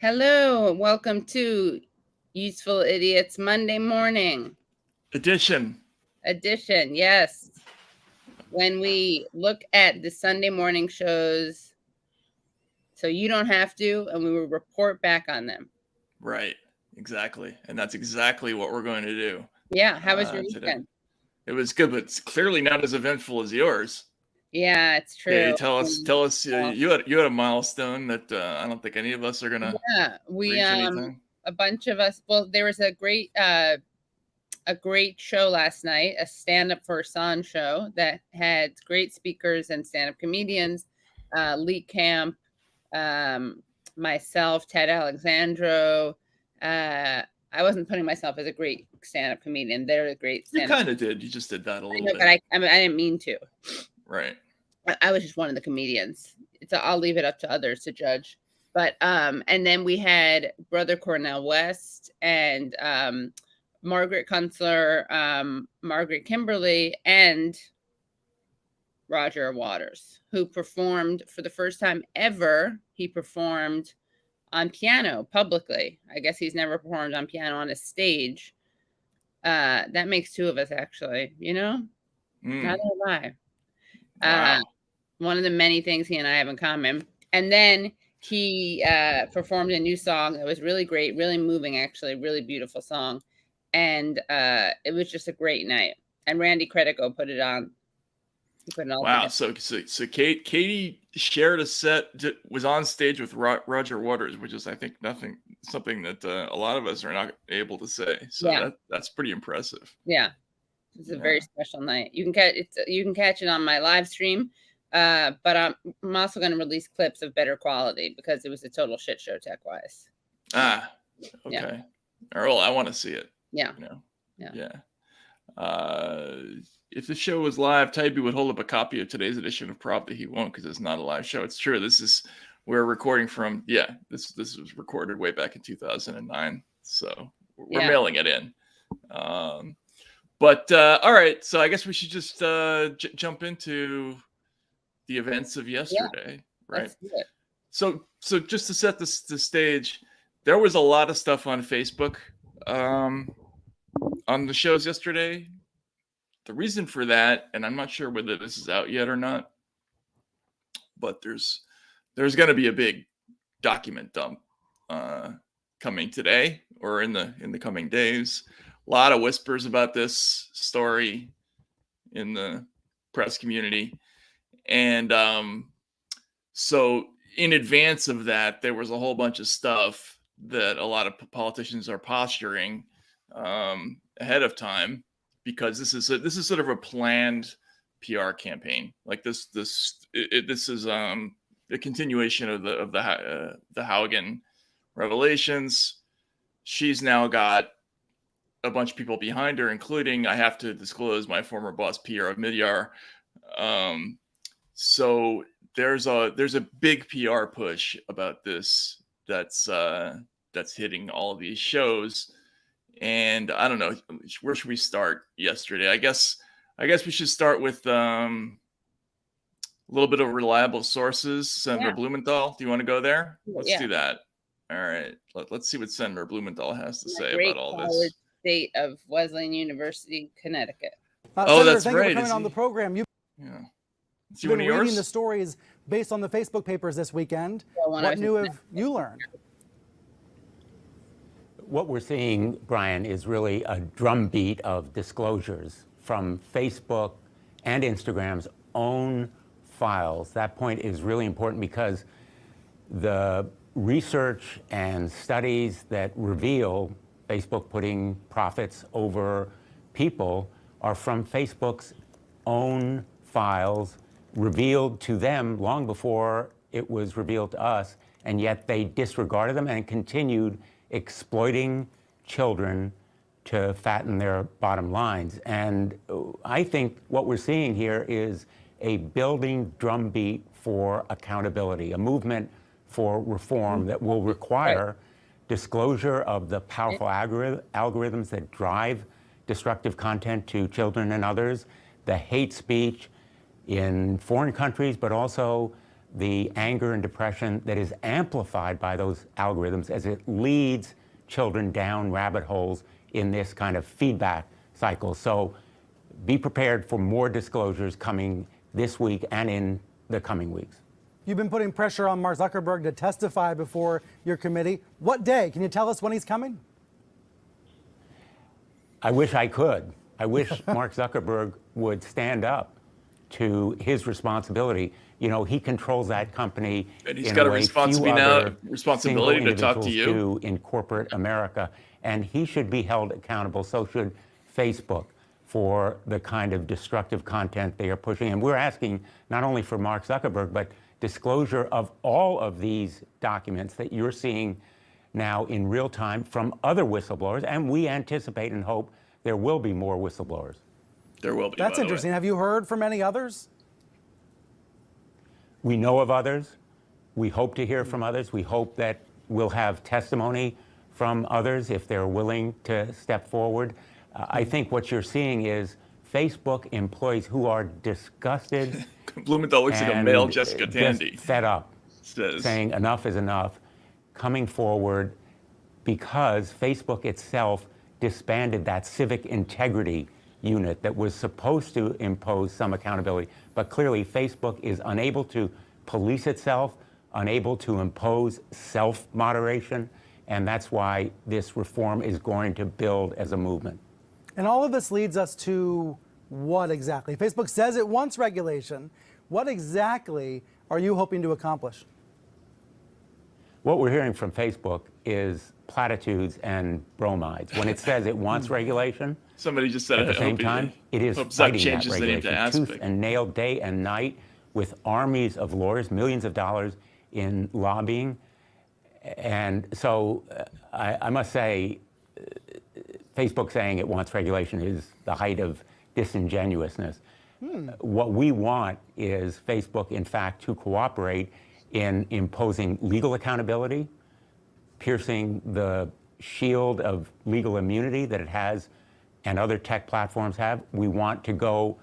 Hello, welcome to Useful Idiots Monday Morning Edition. Yes. When we look at the Sunday morning shows, so you don't have to, and we will report back on them. Right, exactly. And that's exactly what we're going to do. Yeah, how was your today. weekend? It was good, but it's clearly not as eventful as yours. Yeah, it's true. Hey, tell us. You had a milestone that I don't think any of us are gonna. Yeah, we reach anytime. a bunch of us. Well, there was a great show last night, a stand up for San show that had great speakers and stand up comedians, Lee Camp, myself, Ted Alexandro. I wasn't putting myself as a great stand-up comedian. They're a great stand-up. You kind of did. You just did that a little bit. But I didn't mean to. Right. I was just one of the comedians. I'll leave it up to others to judge. But and then we had Brother Cornel West and Margaret Kunstler, Margaret Kimberly, and Roger Waters, who performed for the first time ever. He performed on piano publicly. I guess he's never performed on piano on a stage. That makes two of us, actually, not gonna lie. Wow. One of the many things he and I have in common. And then he performed a new song that was really great, really moving, actually, really beautiful song. And it was just a great night. And Randy Credico put it on. Wow. So Katie shared a set, was on stage with Roger Waters, which is, I think, something that a lot of us are not able to say. So yeah. That's pretty impressive. Yeah. It's a very special night. You can catch it on my live stream. But I'm also going to release clips of better quality because it was a total shit show tech wise. Okay. Yeah. Well, I want to see it. Yeah. Yeah. If the show was live, Taibbi would hold up a copy of today's edition of Prop, but he won't because it's not a live show. It's true. We're recording from, this was recorded way back in 2009. So we're mailing it in. But all right. So I guess we should just jump into the events of yesterday, right? So just to set the stage, there was a lot of stuff on Facebook on the shows yesterday. The reason for that, and I'm not sure whether this is out yet or not, but there's going to be a big document dump coming today or in the coming days. A lot of whispers about this story in the press community. And so in advance of that, there was a whole bunch of stuff that a lot of politicians are posturing ahead of time, because this is sort of a planned PR campaign. Like this is a continuation of the Haugen revelations. She's now got a bunch of people behind her, including, I have to disclose, my former boss, Pierre of Midyar. So there's a big PR push about this that's hitting all of these shows. And I don't know, where should we start yesterday? I guess we should start with a little bit of reliable sources. Senator Blumenthal, do you want to go there? Let's do that. All right. Let's see what Senator Blumenthal has to say about all this. State of Wesleyan University, Connecticut. Senator, that's thank right. You for coming on the program. You've been reading the stories based on the Facebook papers this weekend. What new have you learned? What we're seeing, Brian, is really a drumbeat of disclosures from Facebook and Instagram's own files. That point is really important because the research and studies that reveal Facebook putting profits over people are from Facebook's own files, revealed to them long before it was revealed to us, and yet they disregarded them and continued exploiting children to fatten their bottom lines. And I think what we're seeing here is a building drumbeat for accountability, a movement for reform that will require disclosure of the powerful algorithms that drive destructive content to children and others, the hate speech in foreign countries, but also the anger and depression that is amplified by those algorithms as it leads children down rabbit holes in this kind of feedback cycle. So be prepared for more disclosures coming this week and in the coming weeks. You've been putting pressure on Mark Zuckerberg to testify before your committee. What day? Can you tell us when he's coming? I wish I could. I wish Mark Zuckerberg would stand up to his responsibility. You know, he controls that company. And he's got a responsibility to talk to you in corporate America. And he should be held accountable. So should Facebook for the kind of destructive content they are pushing. And we're asking not only for Mark Zuckerberg, but disclosure of all of these documents that you're seeing now in real time from other whistleblowers. And we anticipate and hope there will be more whistleblowers. There will be. That's interesting. Have you heard from any others? We know of others. We hope to hear from others. We hope that we'll have testimony from others if they're willing to step forward. I think what you're seeing is Facebook employees who are disgusted. Blumenthal looks like a male Jessica Tandy. Fed up, saying enough is enough, coming forward because Facebook itself disbanded that civic integrity unit that was supposed to impose some accountability. But clearly, Facebook is unable to police itself, unable to impose self-moderation, and that's why this reform is going to build as a movement. And all of this leads us to what exactly? Facebook says it wants regulation. What exactly are you hoping to accomplish? What we're hearing from Facebook is platitudes and bromides. When it says it wants regulation, somebody just said at the same time, it is fighting that regulation tooth and nail, day and night, with armies of lawyers, millions of dollars in lobbying. And so I must say, Facebook saying it wants regulation is the height of disingenuousness. What we want is Facebook, in fact, to cooperate in imposing legal accountability, piercing the shield of legal immunity that it has and other tech platforms have. We want to go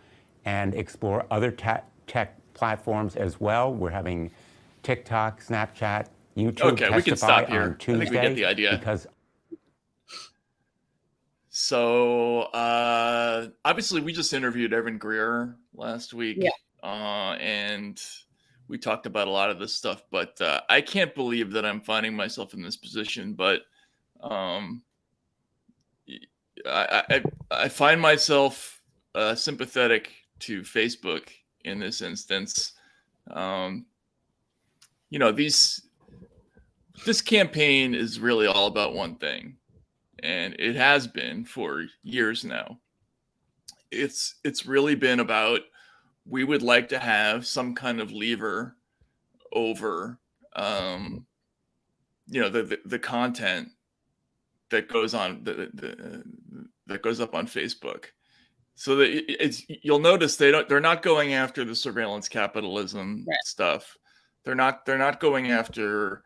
and explore other tech platforms as well. We're having TikTok, Snapchat, YouTube okay, we can stop here. On Tuesday. I think we get the idea. Because so obviously we just interviewed Evan Greer last week. And we talked about a lot of this stuff, but I can't believe that I'm finding myself in this position. But I find myself sympathetic to Facebook in this instance. You know, this campaign is really all about one thing, and it has been for years now. It's really been about, we would like to have some kind of lever over, you know, the content that goes on that goes up on Facebook. So that you'll notice they're not going after the surveillance capitalism stuff. They're not going after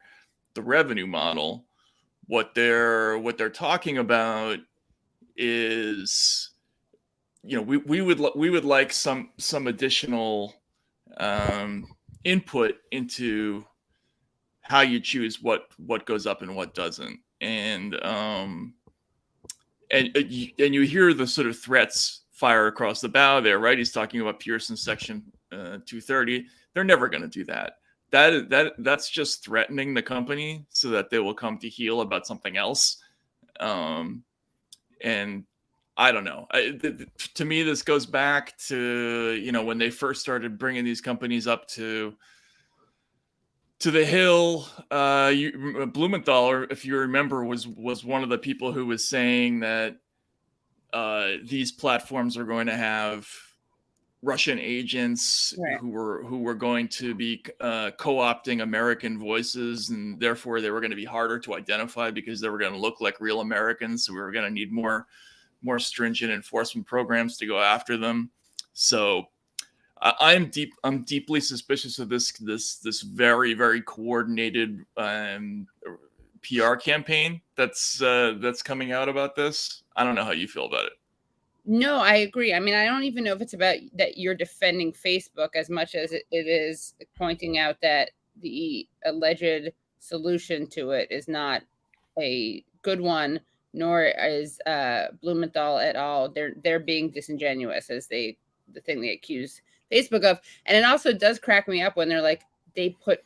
the revenue model. What they're talking about is, you know, we would like some additional input into how you choose what goes up and what doesn't, and you hear the sort of threats fire across the bow there, right? He's talking about Pearson's Section 230. They're never going to do that. That's just threatening the company so that they will come to heel about something else. And I don't know. To me, this goes back to, you know, when they first started bringing these companies up to the Hill. Blumenthal, if you remember, was one of the people who was saying that these platforms are going to have Russian agents who were going to be co-opting American voices, and therefore they were going to be harder to identify because they were going to look like real Americans. So we were going to need more stringent enforcement programs to go after them. So I'm deeply suspicious of this very, very coordinated PR campaign that's coming out about this. I don't know how you feel about it. No, I agree. I mean, I don't even know if it's about that you're defending Facebook as much as it is pointing out that the alleged solution to it is not a good one, nor is Blumenthal et al. They're being disingenuous as the thing they accuse Facebook of. And it also does crack me up when they're like, they put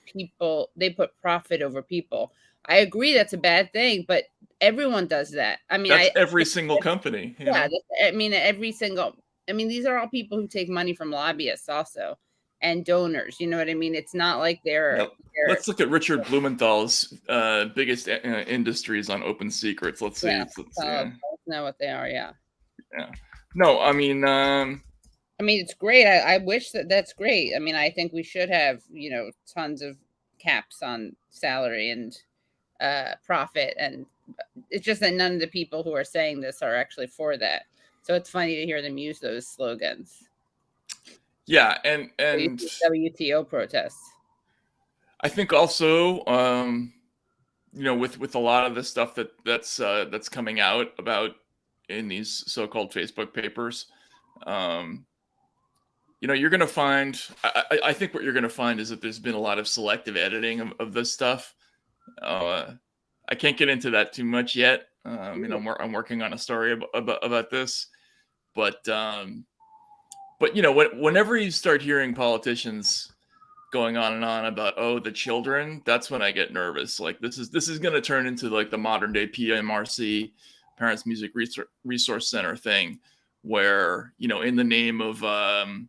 profit over people. I agree that's a bad thing, but everyone does that. I mean, that's every single company. Yeah, I mean, these are all people who take money from lobbyists also and donors. You know what I mean? It's not like they're let's look at Richard Blumenthal's biggest industries on Open Secrets. Let's see. Let's know what they are. Yeah. No, I mean, it's great. I wish that's great. I mean, I think we should have, tons of caps on salary and profit, and it's just that none of the people who are saying this are actually for that. So it's funny to hear them use those slogans. Yeah, and WTO protests. I think also, with a lot of the stuff that's coming out about in these so-called Facebook papers, you're going to find. I think what you're going to find is that there's been a lot of selective editing of this stuff. I can't get into that too much yet. I'm working on a story about this, but whenever you start hearing politicians going on and on about the children, that's when I get nervous. Like this is going to turn into like the modern day PMRC, Parents Music Resource Center thing, where in the name of of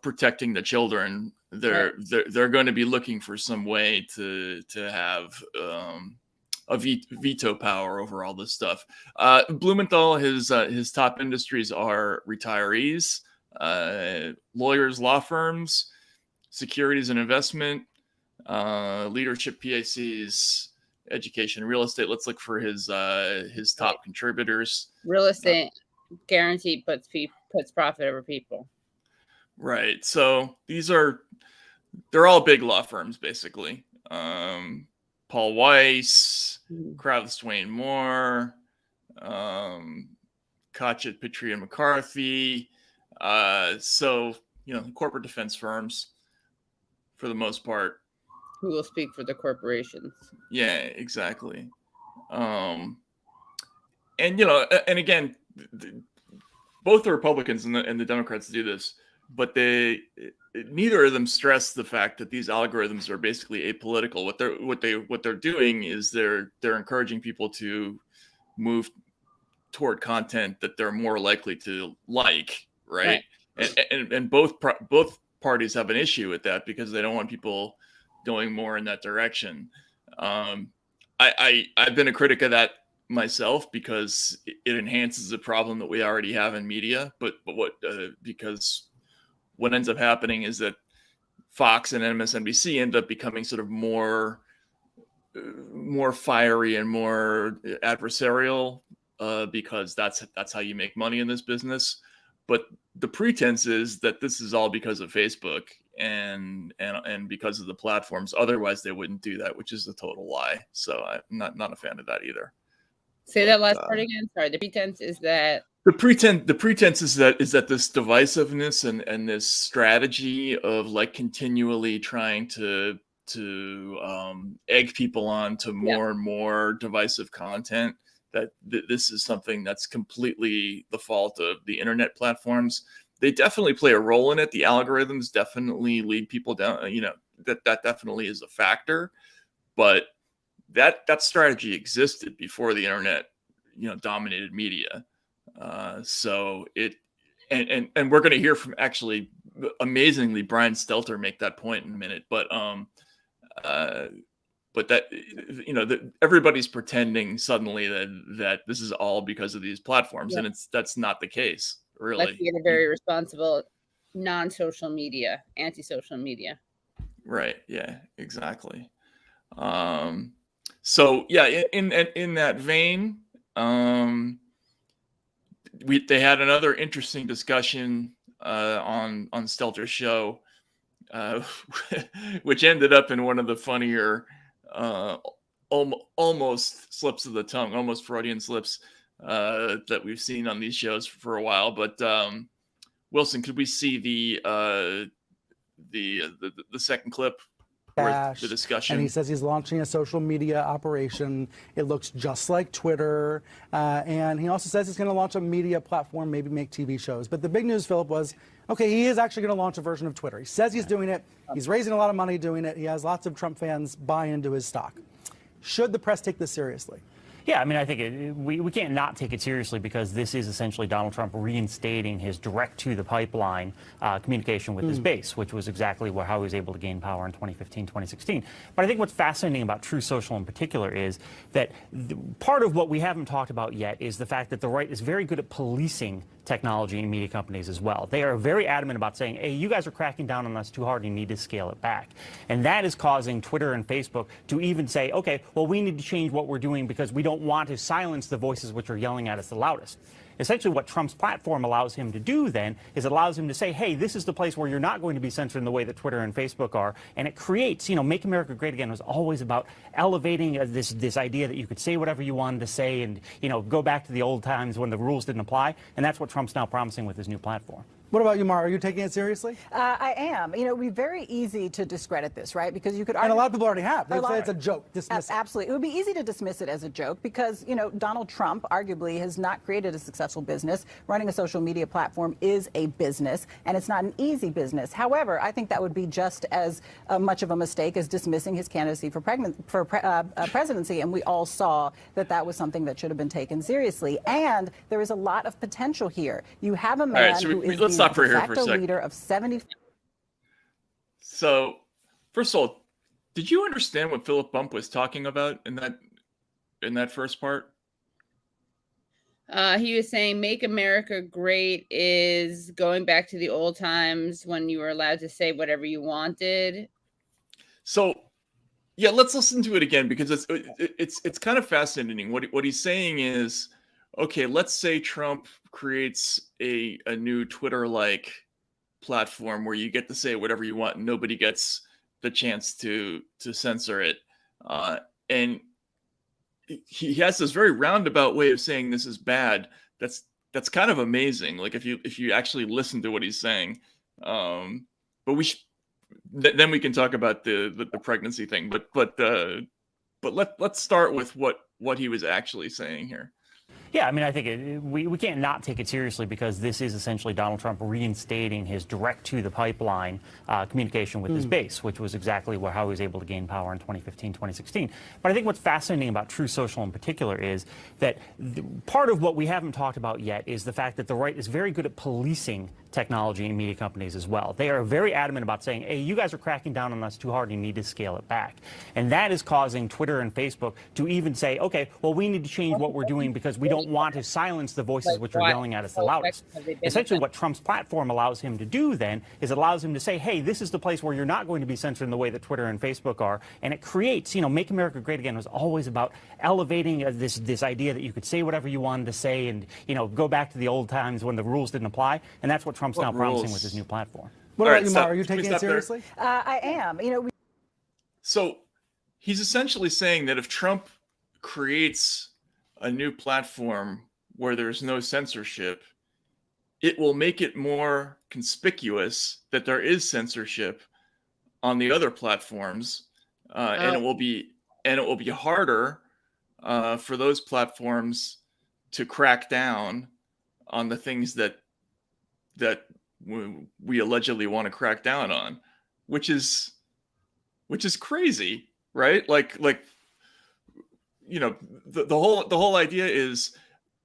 protecting the children, they're going to be looking for some way to have a veto power over all this stuff. Blumenthal, his top industries are retirees, lawyers, law firms, securities and investment, leadership PACs, education, real estate. Let's look for his top contributors. Real estate guaranteed puts profit over people. Right. So they're all big law firms, basically. Paul Weiss, Crowther Swain Moore, Kotchett, Petrie, McCarthy. Corporate defense firms for the most part. Who will speak for the corporations. Yeah, exactly. And again, both the Republicans and the Democrats do this, but neither of them stress the fact that these algorithms are basically apolitical. What they're doing is they're encouraging people to move toward content that they're more likely to like, right? And both parties have an issue with that because they don't want people going more in that direction. I've been a critic of that myself because it enhances a problem that we already have in media. Because what ends up happening is that Fox and MSNBC end up becoming sort of more fiery and more adversarial because that's how you make money in this business. But the pretense is that this is all because of Facebook and because of the platforms. Otherwise, they wouldn't do that, which is a total lie. So I'm not a fan of that either. Say that last part again. Sorry. The pretense is that the pretense is that this divisiveness and this strategy of like continually trying to egg people on to more and more divisive content, that this is something that's completely the fault of the internet platforms. They definitely play a role in it. The algorithms definitely lead people down. That definitely is a factor, but that strategy existed before the internet, dominated media. So it, and we're going to hear from actually amazingly Brian Stelter make that point in a minute, but that, that everybody's pretending suddenly that this is all because of these platforms, and that's not the case, really. Let's get a very responsible non-social media, anti-social media. Right. Yeah, exactly. So yeah, in that vein, they had another interesting discussion on Stelter's show, which ended up in one of the funnier almost slips of the tongue, almost Freudian slips. that we've seen on these shows for a while. But Wilson, could we see the second clip where the discussion? And he says he's launching a social media operation. It looks just like Twitter. And he also says he's going to launch a media platform, maybe make TV shows. But the big news, Philip, was, okay, he is actually going to launch a version of Twitter. He says he's doing it. He's raising a lot of money doing it. He has lots of Trump fans buy into his stock. Should the press take this seriously? Yeah, I mean, I think we can't not take it seriously, because this is essentially Donald Trump reinstating his direct-to-the-pipeline communication with his base, which was exactly how he was able to gain power in 2015, 2016. But I think what's fascinating about True Social in particular is that part of what we haven't talked about yet is the fact that the right is very good at policing technology and media companies as well. They are very adamant about saying, hey, you guys are cracking down on us too hard, you need to scale it back. And that is causing Twitter and Facebook to even say, okay, well, we need to change what we're doing because we don't want to silence the voices which are yelling at us the loudest. Essentially, what Trump's platform allows him to do then is it allows him to say, hey, this is the place where you're not going to be censored in the way that Twitter and Facebook are. And it creates, Make America Great Again was always about elevating this idea that you could say whatever you wanted to say and, go back to the old times when the rules didn't apply. And that's what Trump's now promising with his new platform. What about you, Mara? Are you taking it seriously? I am. It would be very easy to discredit this, right? Because you could argue. And a lot of people already have. They say it's a joke. Dismiss it. Absolutely. It would be easy to dismiss it as a joke because, Donald Trump arguably has not created a successful business. Running a social media platform is a business, and it's not an easy business. However, I think that would be just as much of a mistake as dismissing his candidacy for presidency. And we all saw that was something that should have been taken seriously. And there is a lot of potential here. You have a man who is the de facto leader of 70. So, first of all, did you understand what Philip Bump was talking about in that first part? He was saying Make America Great is going back to the old times when you were allowed to say whatever you wanted. So, yeah, let's listen to it again because it's kind of fascinating. What he's saying is, okay, let's say Trump creates a new Twitter-like platform where you get to say whatever you want and nobody gets the chance to censor it. And he has this very roundabout way of saying this is bad. That's kind of amazing. Like if you actually listen to what he's saying. But then we can talk about the pregnancy thing. But let's start with what he was actually saying here. Yeah, I mean, I think we can't not take it seriously because this is essentially Donald Trump reinstating his direct-to-the-pipeline communication with his base, which was exactly how he was able to gain power in 2015, 2016. But I think what's fascinating about True Social in particular is that part of what we haven't talked about yet is the fact that the right is very good at policing technology and media companies as well. They are very adamant about saying, hey, you guys are cracking down on us too hard, you need to scale it back. And that is causing Twitter and Facebook to even say, okay, well, we need to change what we're doing because we don't want to silence the voices which are yelling at us the loudest. Essentially, what Trump's platform allows him to do then is it allows him to say, hey, this is the place where you're not going to be censored in the way that Twitter and Facebook are. And it creates, Make America Great Again was always about elevating this idea that you could say whatever you wanted to say and, go back to the old times when the rules didn't apply. And that's what Trump's now promising with his new platform. What about you, Mara? Are you taking it seriously? I am. So he's essentially saying that if Trump creates a new platform where there's no censorship, it will make it more conspicuous that there is censorship on the other platforms, and it will be harder for those platforms to crack down on the things that we allegedly want to crack down on, which is crazy, right? Like the whole idea is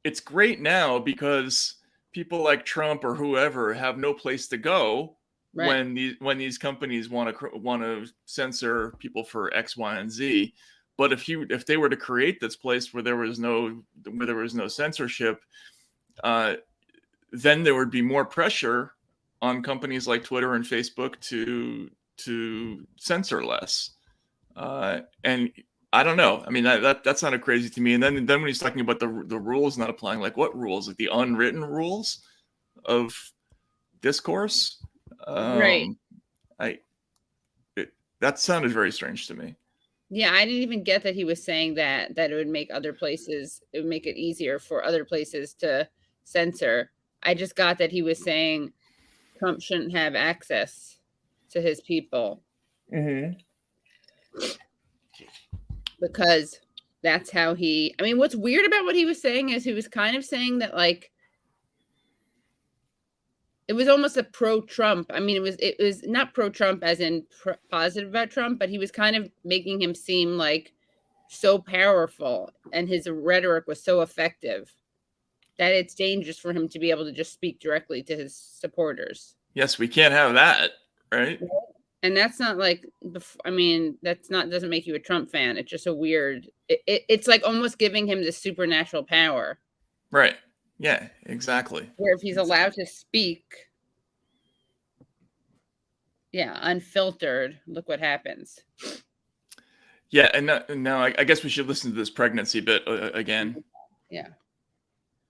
it's great now because people like Trump or whoever have no place to go when these companies want to censor people for X, Y, and Z. But if they were to create this place where there was no censorship, then there would be more pressure on companies like Twitter and Facebook to censor less. And I don't know. I mean, that sounded crazy to me. And then when he's talking about the rules not applying, like what rules? Like the unwritten rules of discourse? Right. That sounded very strange to me. Yeah, I didn't even get that he was saying that it would make it would make it easier for other places to censor. I just got that he was saying Trump shouldn't have access to his people. Mm-hmm. Because that's how I mean, what's weird about what he was saying is he was kind of saying that, like, it was almost a pro-Trump. I mean, it was not pro-Trump as in positive about Trump, but he was kind of making him seem like so powerful, and his rhetoric was so effective that it's dangerous for him to be able to just speak directly to his supporters. Yes, we can't have that, right? And that's not like, I mean, doesn't make you a Trump fan. It's just a weird, it's like almost giving him this supernatural power. Right. Yeah, exactly. Where if he's allowed to speak, yeah, unfiltered, look what happens. Yeah, and now I guess we should listen to this pregnancy bit again. Yeah.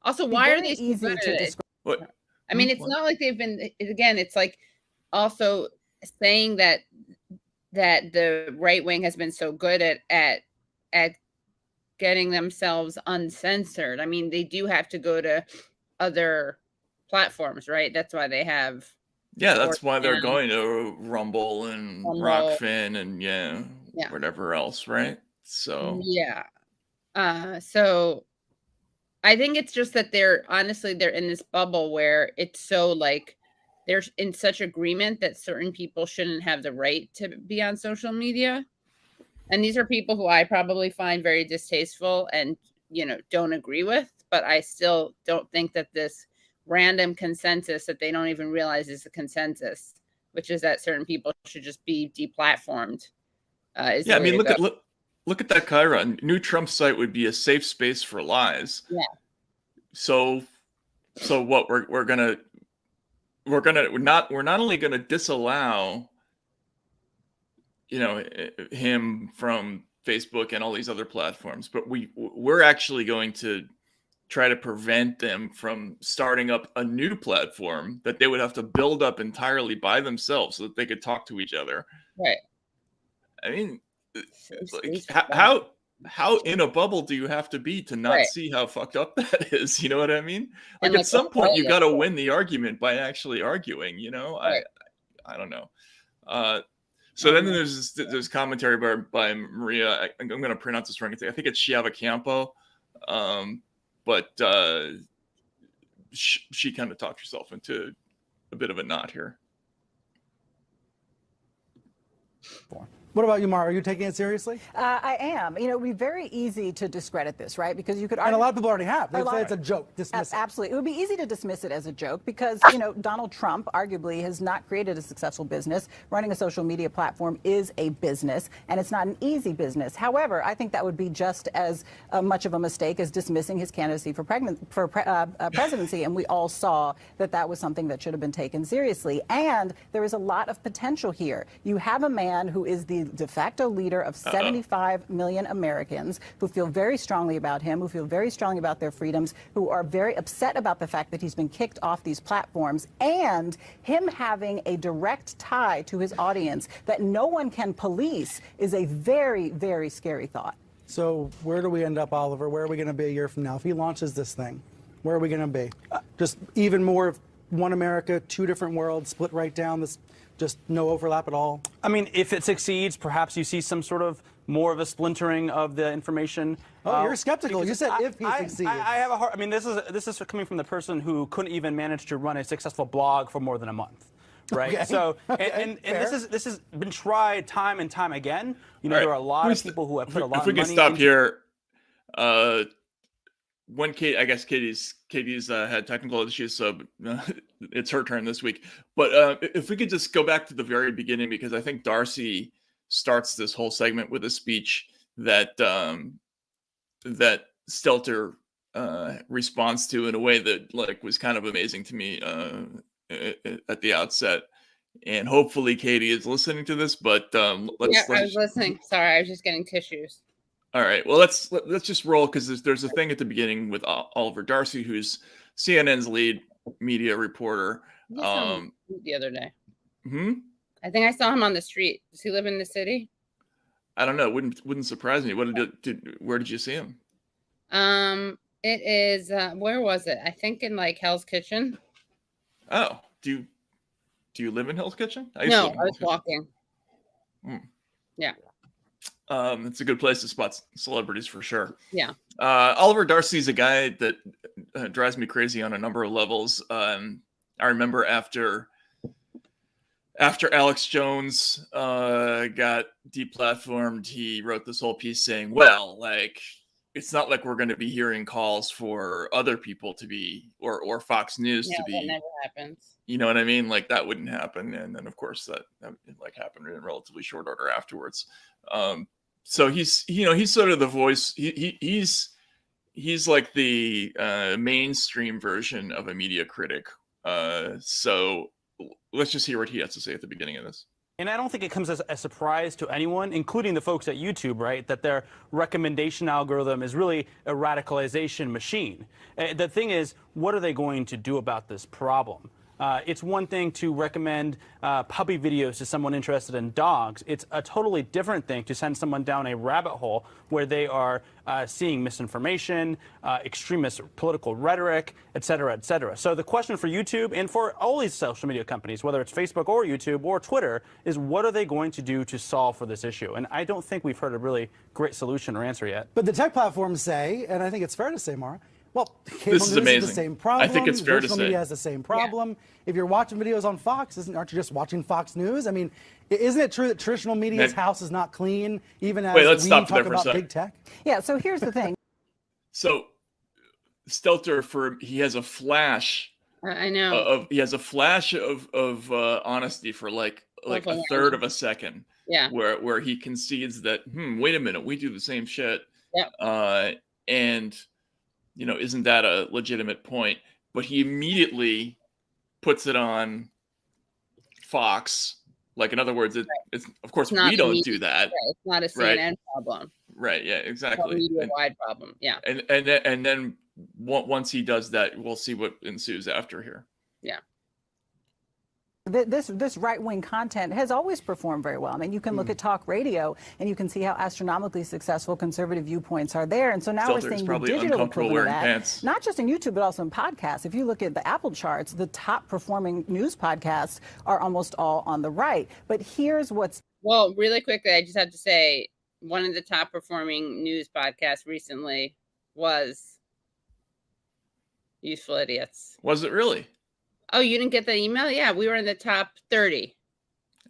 Also, why are they so good at it? What? I mean, it's not like they've been, again, it's like also saying that the right wing has been so good at getting themselves uncensored. I mean, they do have to go to other platforms, right? That's why they have. Yeah, that's why they're going to Rumble and Rockfin and whatever else, right? So yeah. So I think it's just that they're in this bubble where it's so like they're in such agreement that certain people shouldn't have the right to be on social media. And these are people who I probably find very distasteful and, don't agree with, but I still don't think that this random consensus that they don't even realize is a consensus, which is that certain people should just be deplatformed. I mean, look at that Chiron. New Trump site would be a safe space for lies. Yeah. So what we're not only gonna disallow him from Facebook and all these other platforms, but we're actually going to try to prevent them from starting up a new platform that they would have to build up entirely by themselves so that they could talk to each other. Right. I mean, like, how in a bubble do you have to be to not see how fucked up that is? You know what I mean? Like, at some point you got to win the argument by actually arguing, Right. I don't know. So then there's commentary by Maria. I'm going to pronounce this wrong. I think it's Chiavacampo. But she kind of talked herself into a bit of a knot here. What about you, Mara? Are you taking it seriously? I am. It would be very easy to discredit this, right? Because you could argue. And a lot of people already have. They say it's a joke. Dismiss it. Absolutely. It would be easy to dismiss it as a joke because, Donald Trump arguably has not created a successful business. Running a social media platform is a business, and it's not an easy business. However, I think that would be just as much of a mistake as dismissing his candidacy for presidency. And we all saw that was something that should have been taken seriously. And there is a lot of potential here. You have a man who is the de facto leader of 75 million Americans who feel very strongly about him, who feel very strongly about their freedoms, who are very upset about the fact that he's been kicked off these platforms, and him having a direct tie to his audience that no one can police is a very, very scary thought. So where do we end up, Oliver? Where are we going to be a year from now? If he launches this thing, where are we going to be? Just even more of one America, two different worlds, split right down this. Just no overlap at all? I mean, if it succeeds, perhaps you see some sort of more of a splintering of the information. Oh, you're skeptical. You said if he succeeds. I have a hard. I mean, this is coming from the person who couldn't even manage to run a successful blog for more than a month, right? Okay. So, and this has been tried time and time again. There are a lot of people who have put a lot of money. If we can stop here. When Katie's had technical issues, so it's her turn this week. But if we could just go back to the very beginning, because I think Darcy starts this whole segment with a speech that that Stelter responds to in a way that was kind of amazing to me at the outset. And hopefully Katie is listening to this. But I was listening. Sorry, I was just getting tissues. All right. Well, let's just roll because there's a thing at the beginning with Oliver Darcy, who's CNN's lead media reporter. The other day. I think I saw him on the street. Does he live in the city? I don't know. It wouldn't surprise me. Where did you see him? It is where was it? I think in like Hell's Kitchen. Oh, do you live in Hell's Kitchen? I No, I was walking. Yeah. It's a good place to spot celebrities for sure. Yeah. Oliver Darcy's a guy that drives me crazy on a number of levels. I remember after Alex Jones got deplatformed, he wrote this whole piece saying, well, like, it's not like we're going to be hearing calls for other people to be, or Fox News to be. That never happens. You know what I mean? Like, that wouldn't happen. And then, of course, that like happened in relatively short order afterwards. So he's sort of the voice. He's like the mainstream version of a media critic. So let's just hear what he has to say at the beginning of this. And I don't think it comes as a surprise to anyone, including the folks at YouTube, right, that their recommendation algorithm is really a radicalization machine. The thing is, what are they going to do about this problem? It's one thing to recommend puppy videos to someone interested in dogs. It's a totally different thing to send someone down a rabbit hole where they are seeing misinformation, extremist political rhetoric, et cetera, et cetera. So the question for YouTube and for all these social media companies, whether it's Facebook or YouTube or Twitter, is what are they going to do to solve for this issue? And I don't think we've heard a really great solution or answer yet. But the tech platforms say, and I think it's fair to say, Mara, well, cable This is news amazing. has the same problem. I think it's fair to Social say. media has the same problem. Yeah. If you're watching videos on Fox, aren't you just watching Fox News? I mean, isn't it true that traditional media's house is not clean, even as let's we stop talk there for a about second. big tech? Yeah, so here's the thing. So Stelter, he has a flash. I know. He has a flash of honesty for like a third of a second. Yeah. Where he concedes that, wait a minute, we do the same shit. Yeah. And isn't that a legitimate point? But he immediately puts it on Fox. Like, in other words, it's of course we don't do that. Right. It's not a CNN problem. Right. Yeah. Exactly. It's a media-wide problem. Yeah. And then once he does that, we'll see what ensues after here. Yeah. This right-wing content has always performed very well. I mean, you can look at talk radio and you can see how astronomically successful conservative viewpoints are there. And so now we're seeing the digital equivalent of that, pants. Not just in YouTube, but also in podcasts. If you look at the Apple charts, the top performing news podcasts are almost all on the right. But here's what's... Well, really quickly, I just have to say, one of the top performing news podcasts recently was Useful Idiots. Was it really? Oh, you didn't get the email? Yeah, we were in the top 30.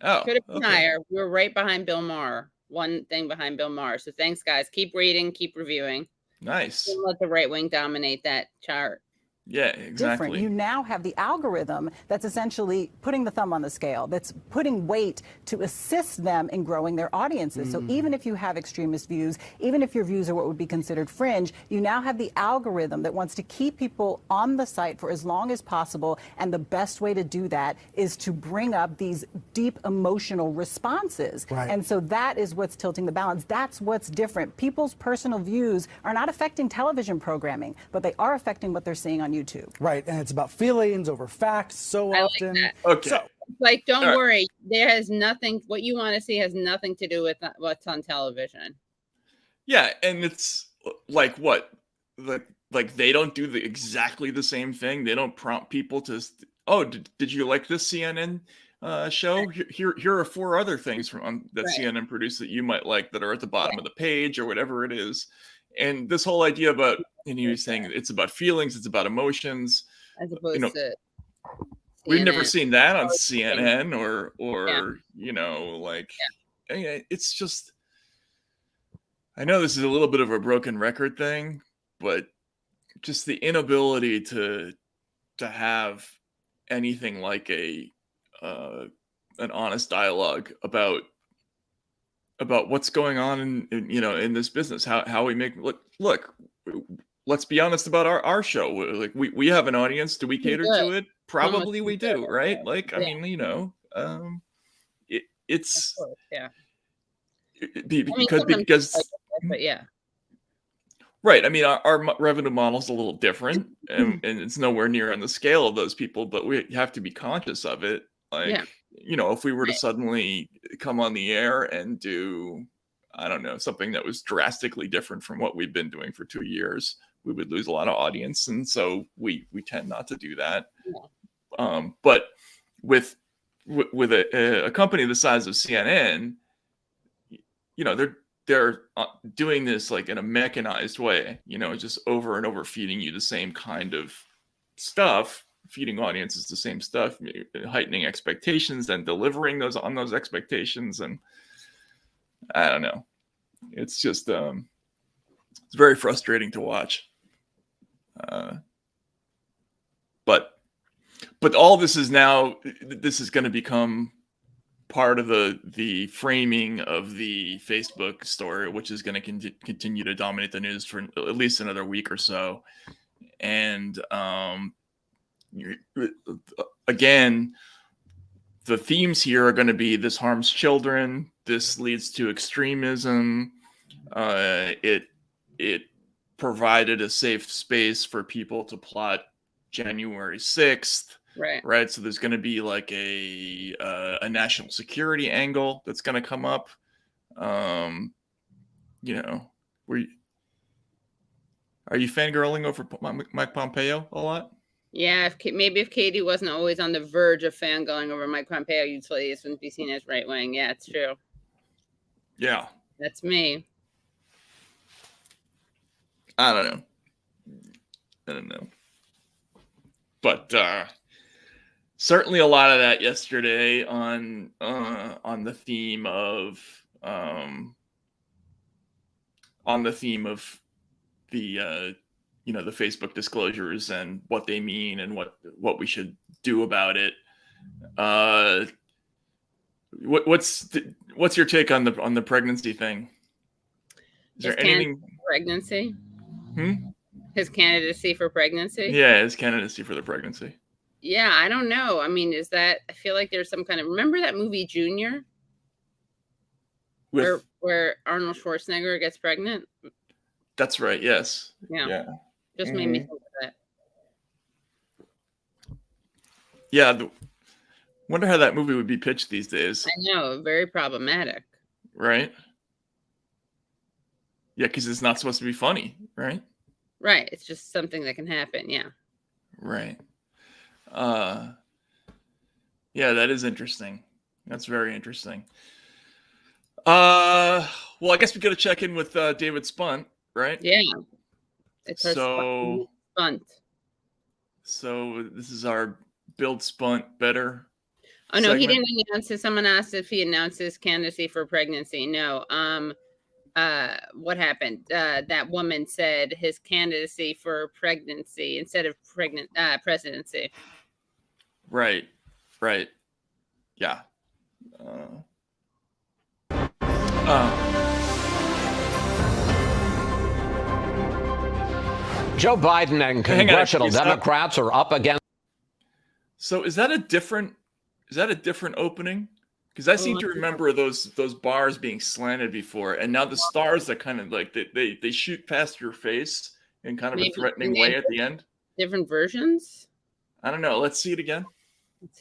Oh, could have been higher. We were right behind Bill Maher. One thing behind Bill Maher. So thanks, guys. Keep reading, keep reviewing. Nice. Don't let the right wing dominate that chart. Yeah, exactly. Different. You now have the algorithm that's essentially putting the thumb on the scale, that's putting weight to assist them in growing their audiences. So even if you have extremist views, even if your views are what would be considered fringe, you now have the algorithm that wants to keep people on the site for as long as possible. And the best way to do that is to bring up these deep emotional responses. Right. And so that is what's tilting the balance. That's what's different. People's personal views are not affecting television programming, but they are affecting what they're seeing on YouTube. Right, and it's about feelings over facts so often. Like okay. So, like, don't worry. There has nothing, what you want to see has nothing to do with what's on television. Yeah, and it's like what? Like they don't do exactly the same thing. They don't prompt people to, did you like this CNN show? Here are 4 other things from that CNN produced that you might like that are at the bottom of the page or whatever it is. And this whole idea about, and he was saying it's about feelings, it's about emotions. As opposed to we've never seen that on CNN or it's just, I know this is a little bit of a broken record thing, but just the inability to have anything like an honest dialogue about what's going on in this business, how we make look, let's be honest about our show. Like we have an audience. Do we cater to it? Probably we do, right? Like, I mean, it's because but yeah. Right. I mean, our revenue model is a little different and it's nowhere near on the scale of those people, but we have to be conscious of it. Like, if we were to suddenly come on the air and do I don't know, something that was drastically different from what we've been doing for 2 years, we would lose a lot of audience. And so we tend not to do that. But with a company the size of CNN, you know, they're doing this like in a mechanized way, you know, just over and over feeding you the same kind of stuff, feeding audiences the same stuff, heightening expectations and delivering those on those expectations. And I don't know, it's just it's very frustrating to watch. But all this is now, this is going to become part of the framing of the Facebook story, which is going to continue to dominate the news for at least another week or so. And again, the themes here are going to be: this harms children, this leads to extremism, it provided a safe space for people to plot January 6th. Right. So there's going to be like a national security angle that's going to come up. You know, are you fangirling over Mike Pompeo a lot? Yeah, maybe if Katie wasn't always on the verge of fangirling over Mike Pompeo, you'd say this wouldn't be seen as right wing. Yeah, it's true. Yeah, that's me. I don't know. But certainly a lot of that yesterday on the theme of the you know, the Facebook disclosures and what they mean and what we should do about it. What's your take on the pregnancy thing? Is there anything? Pregnancy? His candidacy for pregnancy? Yeah, his candidacy for the pregnancy. Yeah, I don't know. I mean, I feel like there's some kind of, remember that movie Junior? Where Arnold Schwarzenegger gets pregnant? That's right, yes. Yeah. Just made me think of that. Yeah, wonder how that movie would be pitched these days. I know, very problematic. Right? Yeah, because it's not supposed to be funny, right? Right. It's just something that can happen. Yeah. Right. Yeah, that is interesting. That's very interesting. Well, I guess we got to check in with David Spunt, right? Yeah. It's Spunt. So this is our Build Spunt Better. Oh no, segment. He didn't announce it. Someone asked if he announced his candidacy for pregnancy. No. What happened? That woman said his candidacy for pregnancy instead of presidency. Right. Yeah. Joe Biden and congressional Democrats are up against. So is that a different opening? Because I seem to remember those bars being slanted before, and now the stars are kind of like they shoot past your face in kind of a threatening way at the end. Different versions? I don't know. Let's see it again.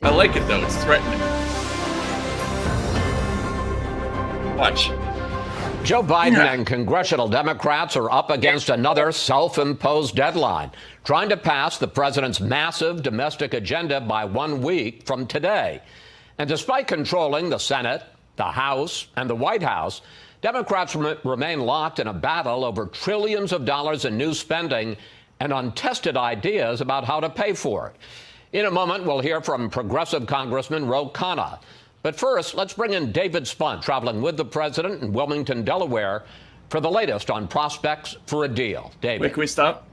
I like it though. It's threatening. Watch. Joe Biden and congressional Democrats are up against another self-imposed deadline, trying to pass the president's massive domestic agenda by 1 week from today. And despite controlling the Senate, the House, and the White House, Democrats remain locked in a battle over trillions of dollars in new spending and untested ideas about how to pay for it. In a moment, we'll hear from progressive Congressman Ro Khanna. But first, let's bring in David Spunt, traveling with the president in Wilmington, Delaware, for the latest on prospects for a deal. David. Wait, can we stop?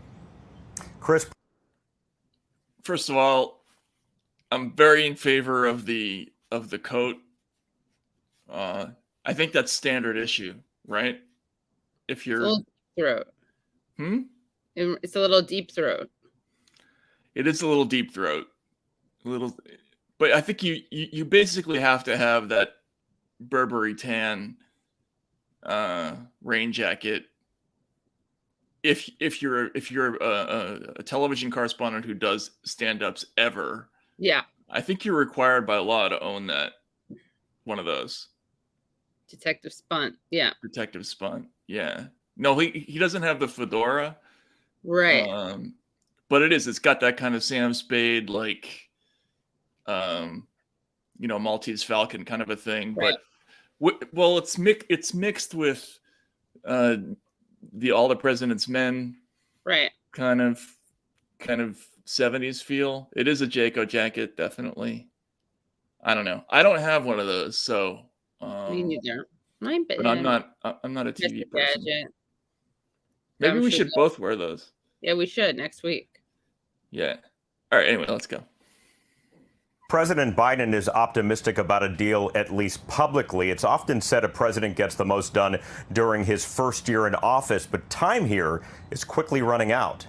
Chris. First of all, I'm very in favor of the coat. I think that's standard issue, right? If you're a little throat. It's a little deep throat. It is a little deep throat. But I think you basically have to have that Burberry tan rain jacket if you're a television correspondent who does stand-ups ever. Yeah. I think you're required by law to own one of those. Detective Spunt. Yeah. Detective Spunt. Yeah. No, he doesn't have the fedora. Right. But it's got that kind of Sam Spade, like, Maltese Falcon kind of a thing. Right. But well, it's mixed with All the President's Men. Right. Kind of 70s feel. It is a Jayco jacket, definitely. I don't know. I don't have one of those, so. Me neither. But I'm not a TV person. Gadget. Maybe we should both wear those. Yeah, we should next week. Yeah. All right. Anyway, let's go. President Biden is optimistic about a deal, at least publicly. It's often said a president gets the most done during his first year in office, but time here is quickly running out.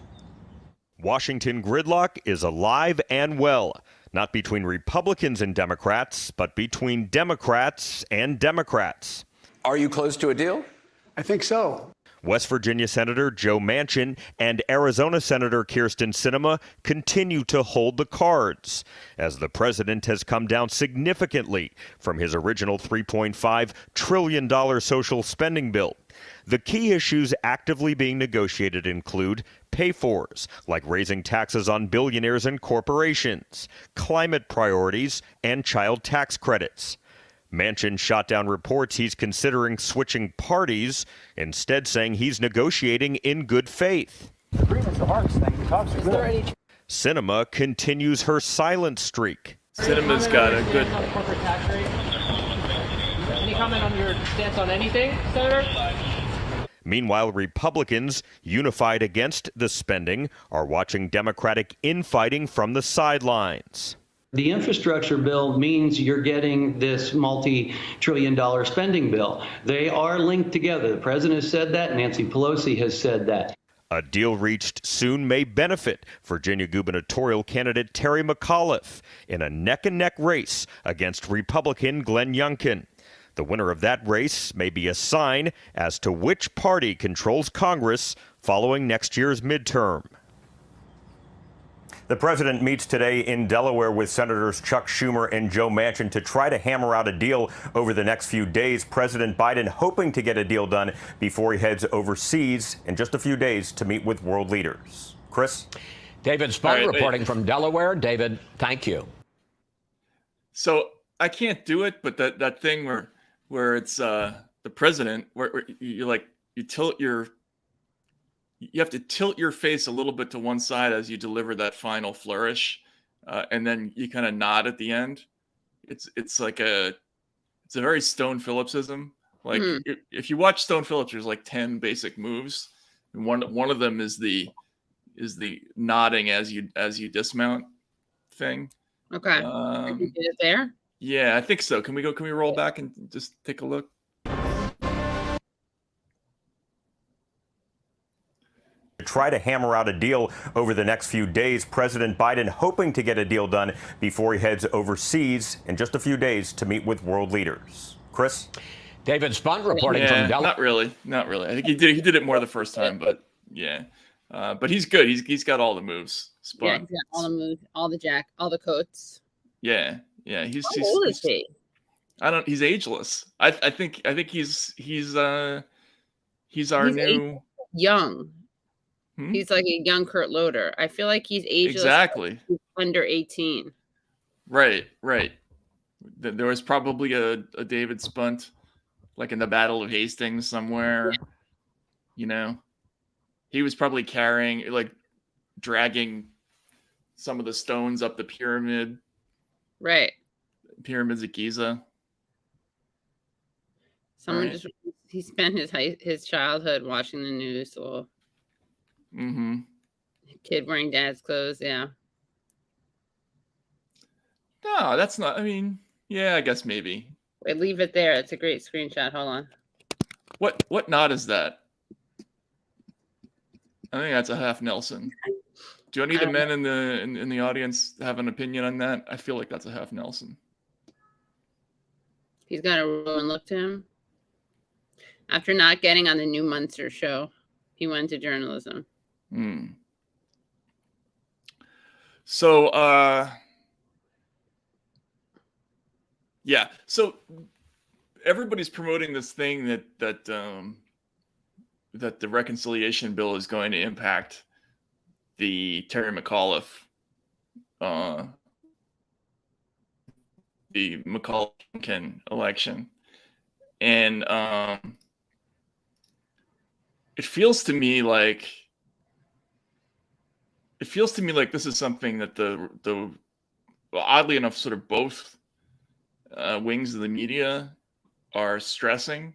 Washington gridlock is alive and well, not between Republicans and Democrats, but between Democrats and Democrats. Are you close to a deal? I think so. West Virginia Senator Joe Manchin and Arizona Senator Kyrsten Sinema continue to hold the cards as the president has come down significantly from his original $3.5 trillion social spending bill. The key issues actively being negotiated include pay-fors, like raising taxes on billionaires and corporations, climate priorities, and child tax credits. Manchin shot down reports he's considering switching parties, instead saying he's negotiating in good faith. Agreement's the hardest thing. The talks are good. Sinema continues her silent streak. Sinema's got a good. On the corporate tax rate. Any comment on your stance on anything, Senator? Meanwhile, Republicans, unified against the spending, are watching Democratic infighting from the sidelines. The infrastructure bill means you're getting this multi-trillion-dollar spending bill. They are linked together. The president has said that. Nancy Pelosi has said that. A deal reached soon may benefit Virginia gubernatorial candidate Terry McAuliffe in a neck-and-neck race against Republican Glenn Youngkin. The winner of that race may be a sign as to which party controls Congress following next year's midterm. The president meets today in Delaware with Senators Chuck Schumer and Joe Manchin to try to hammer out a deal over the next few days. President Biden hoping to get a deal done before he heads overseas in just a few days to meet with world leaders. Chris? David Spunt reporting from Delaware. David, thank you. So I can't do it, but that thing where it's the president, where you have to tilt your face a little bit to one side as you deliver that final flourish, and then you kind of nod at the end. It's a very Stone Phillipsism. Like if you watch Stone Phillips, there's like 10 basic moves, and one of them is the nodding as you dismount thing. Okay, you did it there. Yeah, I think so. Can we roll back and just take a look? Try to hammer out a deal over the next few days. President Biden hoping to get a deal done before he heads overseas in just a few days to meet with world leaders. Chris? David Spunt reporting from Delaware. Not really. I think he did it more the first time, but yeah. But he's good. He's got all the moves. Spunt. Yeah, he's got all the moves, all the coats. Yeah. How old is he? He's ageless. I think he's our new young. He's like a young Kurt Loder. I feel like he's ageless. Exactly. He's under 18. Right. There was probably a David Spunt, like in the Battle of Hastings somewhere. Yeah. You know, he was probably dragging some of the stones up the pyramid. Right. Pyramids of Giza. He spent his childhood watching the news. So. Kid wearing dad's clothes, yeah. No, that's not. I mean, yeah, I guess maybe. Wait, leave it there. It's a great screenshot. Hold on. What knot is that? I think that's a half Nelson. Do any of the men in the audience have an opinion on that? I feel like that's a half Nelson. He's got a ruined look to him. After not getting on the new Munster show, he went to journalism. So, yeah. So everybody's promoting this thing that the reconciliation bill is going to impact the Terry McAuliffe, the McAuliffe election, and it feels to me like this is something that the oddly enough, sort of both wings of the media are stressing,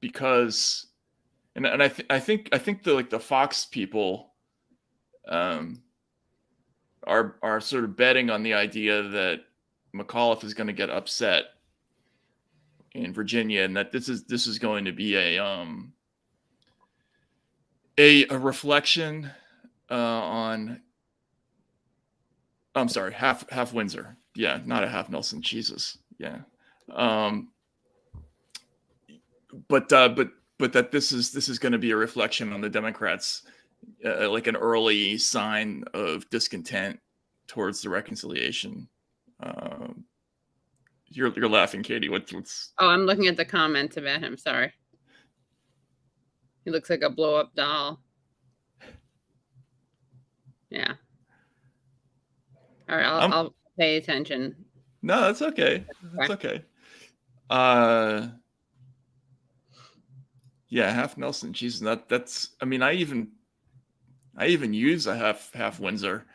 because, and I think the Fox people are sort of betting on the idea that McAuliffe is going to get upset in Virginia, and that this is going to be a reflection on. I'm sorry, half Windsor. Yeah, not a half Nelson. Jesus. Yeah. But that this is going to be a reflection on the Democrats, like an early sign of discontent towards the reconciliation. You're laughing, Katie. What's? Oh, I'm looking at the comments about him. Sorry. He looks like a blow up doll. Yeah. All right, I'll pay attention. No, that's okay. That's okay. Yeah, half Nelson. Jesus, that's. I mean, I even use a half Windsor.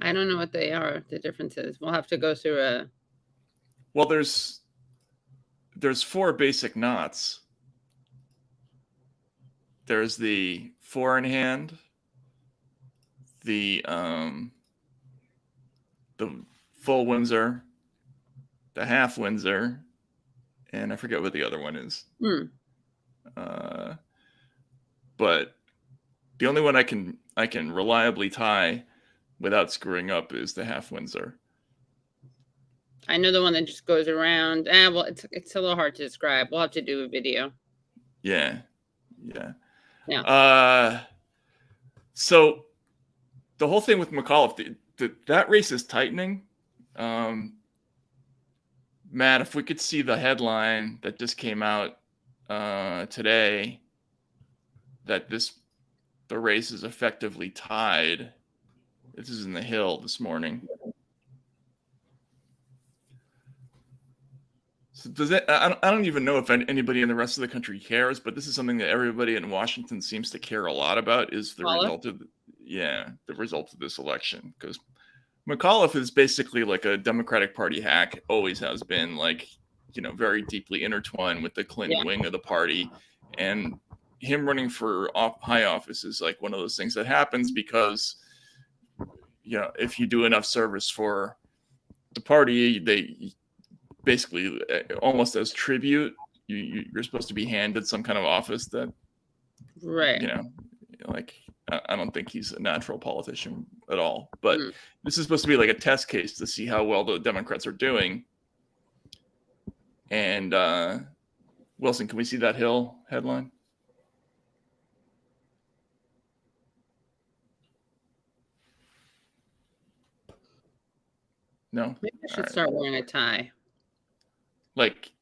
I don't know what they are. The differences. We'll have to go through a. Well, there's 4 basic knots. There's the 4 in hand, the full Windsor, the half Windsor, and I forget what the other one is. But the only one I can reliably tie without screwing up is the half Windsor. I know the one that just goes around. Well, it's a little hard to describe. We'll have to do a video. Yeah. So the whole thing with McAuliffe, that race is tightening. Matt, if we could see the headline that just came out today, that the race is effectively tied. This is in the Hill this morning. So I don't even know if anybody in the rest of the country cares, but this is something that everybody in Washington seems to care a lot about, is the result of this election. Because McAuliffe is basically like a Democratic Party hack, always has been, like, very deeply intertwined with the Clinton wing of the party. And him running for high office is like one of those things that happens because, if you do enough service for the party, they basically, almost as tribute, you're supposed to be handed some kind of office that, right. Like, I don't think he's a natural politician at all, but this is supposed to be like a test case to see how well the Democrats are doing. And Wilson, can we see that Hill headline? No? Maybe I should start wearing a tie. Like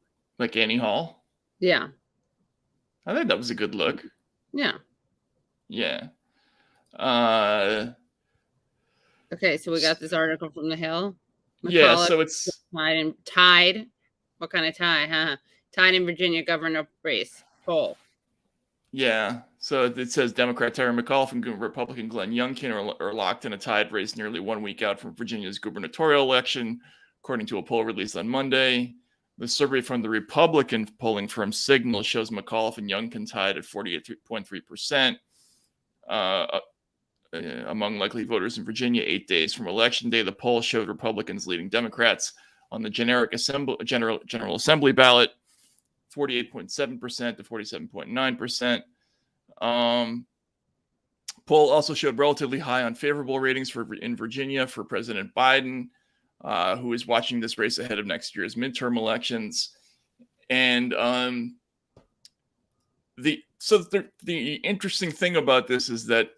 Annie Hall? Yeah. I think that was a good look. Yeah. Yeah. Okay, so we got this article from the Hill. Yeah, so it's tied. What kind of tie, huh? Tied in Virginia governor race poll. Yeah, so it says Democrat Terry McAuliffe and Republican Glenn Youngkin are locked in a tied race nearly 1 week out from Virginia's gubernatorial election, according to a poll released on Monday. The survey from the Republican polling firm Signal shows McAuliffe and Youngkin tied at 48.3%. Among likely voters in Virginia 8 days from Election Day. The poll showed Republicans leading Democrats on the General Assembly ballot, 48.7% to 47.9%. Poll also showed relatively high unfavorable ratings in Virginia for President Biden, who is watching this race ahead of next year's midterm elections. And the interesting thing about this is that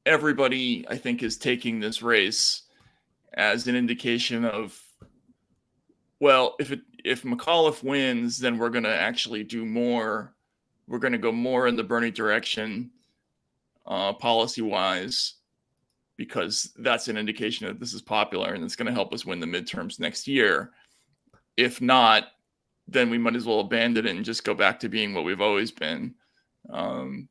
everybody, I think, is taking this race as an indication of well, if McAuliffe wins, then we're going to actually do more. We're going to go more in the Bernie direction, policy-wise, because that's an indication that this is popular and it's going to help us win the midterms next year. If not, then we might as well abandon it and just go back to being what we've always been, and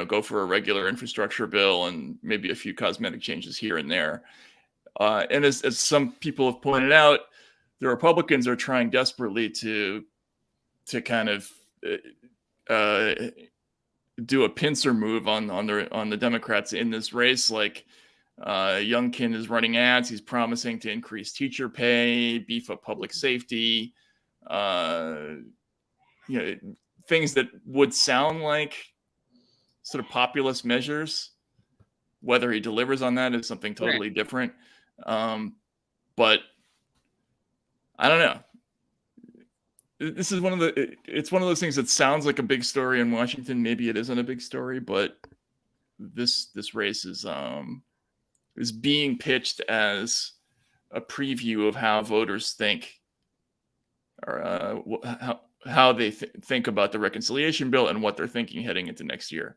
go for a regular infrastructure bill and maybe a few cosmetic changes here and there. And as some people have pointed out, the Republicans are trying desperately to kind of do a pincer move on the Democrats in this race. Like Youngkin is running ads. He's promising to increase teacher pay, beef up public safety, things that would sound like sort of populist measures. Whether he delivers on that is something totally different. But I don't know. This is it's one of those things that sounds like a big story in Washington. Maybe it isn't a big story, but this race is being pitched as a preview of how voters think, or how they think about the reconciliation bill and what they're thinking heading into next year.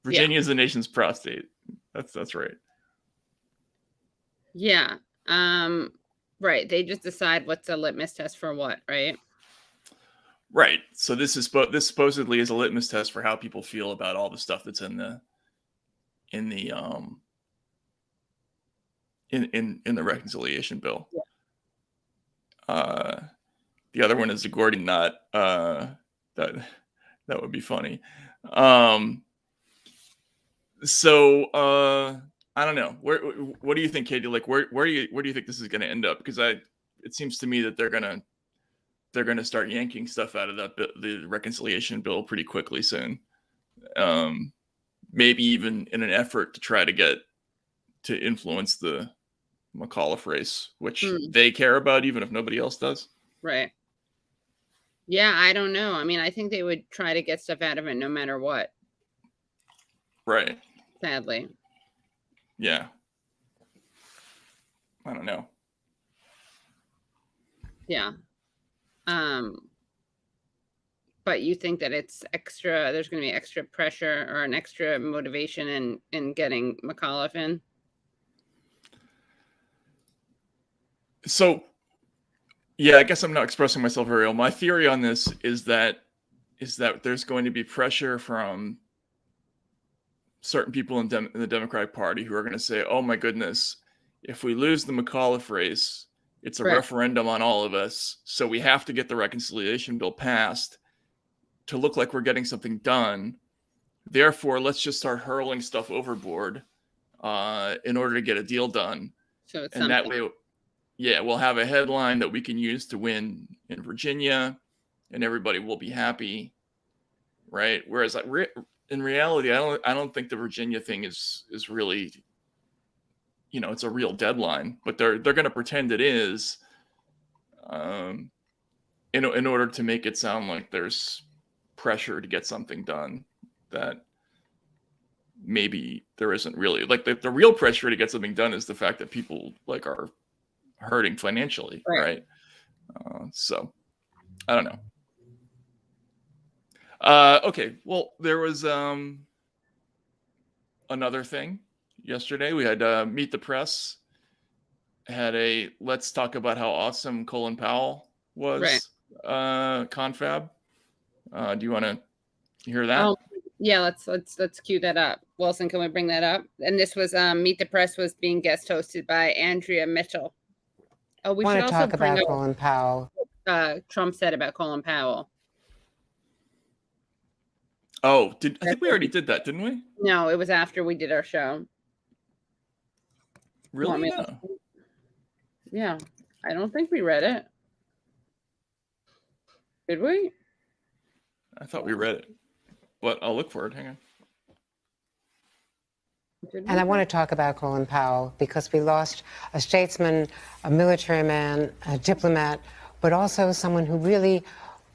Virginia is the nation's prostate. That's right. Yeah. Right. They just decide what's a litmus test for what, right? Right. So this supposedly is a litmus test for how people feel about all the stuff that's in the reconciliation bill. Yeah. The other one is the Gordian knot. That would be funny. So I don't know. What do you think, Katie? Like, where do you think this is going to end up? Because it seems to me that they're gonna start yanking stuff out of the reconciliation bill pretty quickly soon. Maybe even in an effort to try to influence the McAuliffe race, which they care about, even if nobody else does. Right. Yeah, I don't know. I mean, I think they would try to get stuff out of it no matter what. Right. Sadly. Yeah. I don't know. Yeah. But you think that it's extra, there's going to be extra pressure or an extra motivation in getting McAuliffe in? So, yeah, I guess I'm not expressing myself very well. My theory on this is that there's going to be pressure from certain people in the Democratic Party who are going to say, oh my goodness, if we lose the McAuliffe race, it's a referendum on all of us. So we have to get the reconciliation bill passed to look like we're getting something done. Therefore, let's just start hurling stuff overboard in order to get a deal done. So and that way, we'll have a headline that we can use to win in Virginia and everybody will be happy. Right. Whereas in reality, I don't think the Virginia thing is really, it's a real deadline, but they're going to pretend it is, in order to make it sound like there's pressure to get something done that maybe there isn't really. Like the real pressure to get something done is the fact that people are hurting financially, right? So I don't know. Okay, well, there was another thing yesterday. We had Meet the Press had a let's talk about how awesome Colin Powell was confab. Do you want to hear that? Yeah, let's cue that up. Wilson, can we bring that up? And this was Meet the Press was being guest hosted by Andrea Mitchell. Oh, we should also talk about Colin Powell. Trump said about Colin Powell. Oh, I think we already did that, didn't we? No, it was after we did our show. Really? No. Yeah, I don't think we read it. Did we? I thought we read it, but I'll look for it. Hang on. And I want to talk about Colin Powell because we lost a statesman, a military man, a diplomat, but also someone who really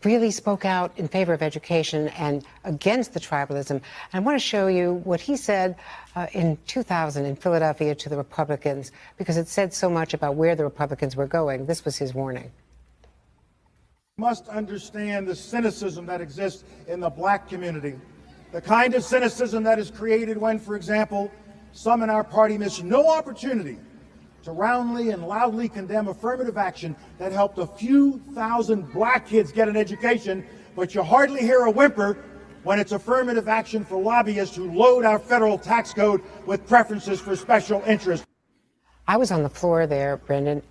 really spoke out in favor of education and against the tribalism. And I want to show you what he said in 2000 in Philadelphia to the Republicans, because it said so much about where the Republicans were going. This was his warning. Must understand the cynicism that exists in the black community. The kind of cynicism that is created when, for example, some in our party miss no opportunity to roundly and loudly condemn affirmative action that helped a few thousand black kids get an education, but you hardly hear a whimper when it's affirmative action for lobbyists who load our federal tax code with preferences for special interests. I was on the floor there, Brendan.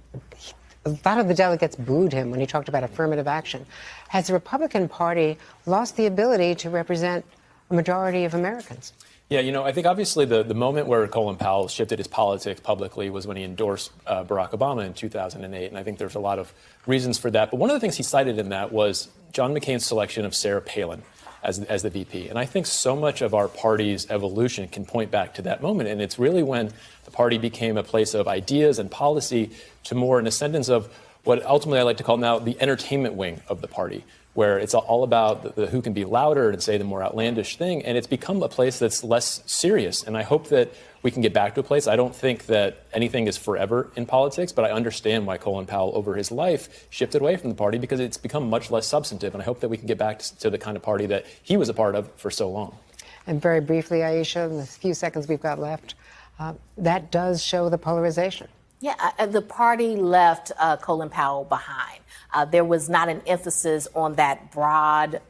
A lot of the delegates booed him when he talked about affirmative action. Has the Republican Party lost the ability to represent a majority of Americans? Yeah, I think obviously the moment where Colin Powell shifted his politics publicly was when he endorsed Barack Obama in 2008. And I think there's a lot of reasons for that. But one of the things he cited in that was John McCain's selection of Sarah Palin as the VP. And I think so much of our party's evolution can point back to that moment. And it's really when the party became a place of ideas and policy to more an ascendance of what ultimately I like to call now the entertainment wing of the party, where it's all about the who can be louder and say the more outlandish thing. And it's become a place that's less serious. And I hope that we can get back to a place. I don't think that anything is forever in politics, but I understand why Colin Powell over his life shifted away from the party, because it's become much less substantive. And I hope that we can get back to the kind of party that he was a part of for so long. And very briefly, Aisha, in the few seconds we've got left, that does show the polarization. Yeah, the party left Colin Powell behind. There was not an emphasis on that broad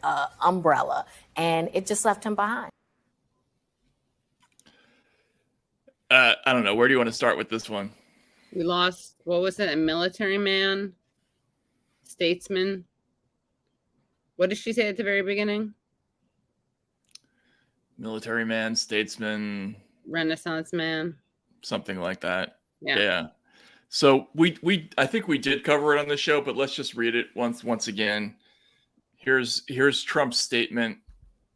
umbrella, and it just left him behind. I don't know. Where do you want to start with this one? We lost, what was it, a military man? Statesman? What did she say at the very beginning? Military man, statesman. Renaissance man. Something like that. Yeah. So I think we did cover it on the show, but let's just read it once again. Here's Trump's statement.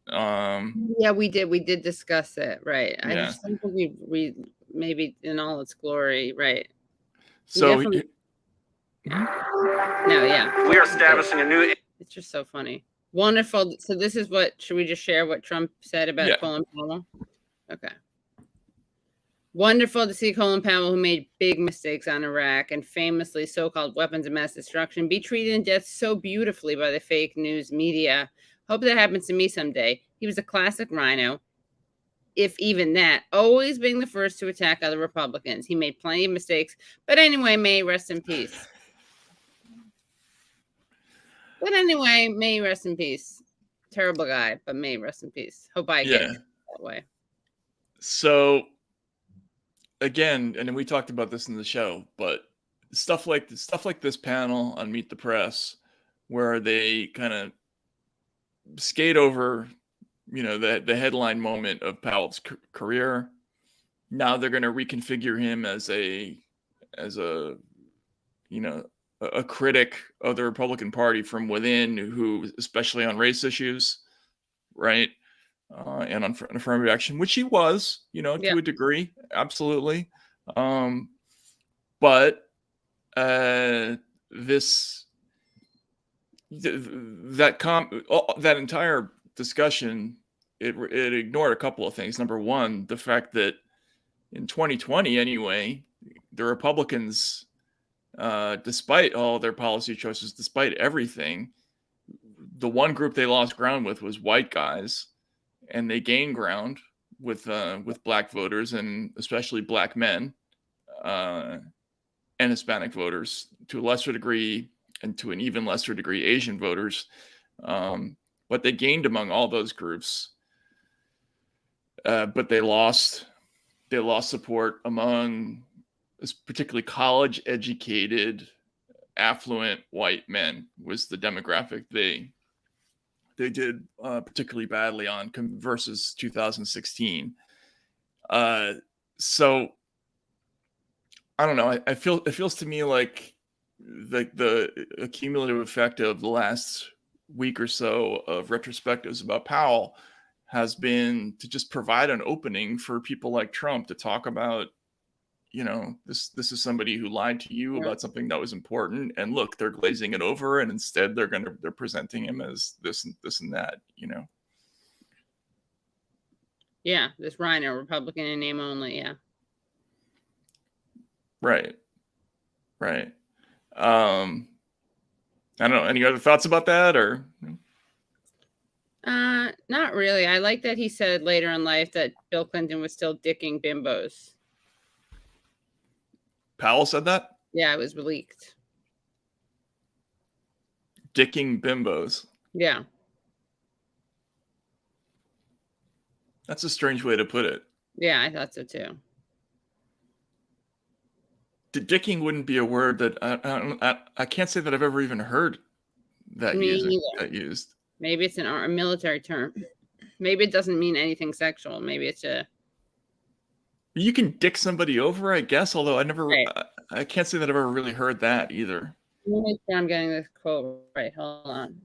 Yeah, we did discuss it, right? I just think we maybe in all its glory, right? So no, yeah, we are establishing a new. It's just so funny, wonderful. So this is what, should we just share what Trump said about Colin Powell? Okay. Wonderful to see Colin Powell, who made big mistakes on Iraq and famously so-called weapons of mass destruction, be treated in death so beautifully by the fake news media. Hope that happens to me someday. He was a classic rhino, if even that, always being the first to attack other Republicans. He made plenty of mistakes, but anyway, may he rest in peace. But anyway, may he rest in peace. Terrible guy, but may he rest in peace. Hope I get it that way. So again, and we talked about this in the show, but stuff like this panel on Meet the Press, where they kind of skate over, the headline moment of Powell's career. Now they're going to reconfigure him as a critic of the Republican Party from within, who, especially on race issues, right? And on affirmative action, which he was, to a degree, absolutely. But that entire discussion, it ignored a couple of things. Number one, the fact that in 2020, anyway, the Republicans, despite all their policy choices, despite everything, the one group they lost ground with was white guys. And they gained ground with black voters, and especially black men and Hispanic voters, to a lesser degree, and to an even lesser degree, Asian voters. But they gained among all those groups. But they lost support among particularly college-educated, affluent white men. Was the demographic they did particularly badly on versus 2016. So I don't know. It feels to me like the accumulative effect of the last week or so of retrospectives about Powell has been to just provide an opening for people like Trump to talk about, this is somebody who lied to you about something that was important, and look, they're glazing it over, and instead they're presenting him as this and that. Yeah, this Rhino, Republican in name only. Yeah. Right. I don't know. Any other thoughts about that, or? Not really. I like that he said later in life that Bill Clinton was still dicking bimbos. Powell said that? Yeah, it was leaked. Dicking bimbos. Yeah. That's a strange way to put it. Yeah, I thought so too. Dicking wouldn't be a word that I can't say that I've ever even heard that used. Maybe it's a military term. Maybe it doesn't mean anything sexual. Maybe it's You can dick somebody over, I guess. Although I can't say that I've ever really heard that either. Let me make sure I'm getting this quote right. Hold on.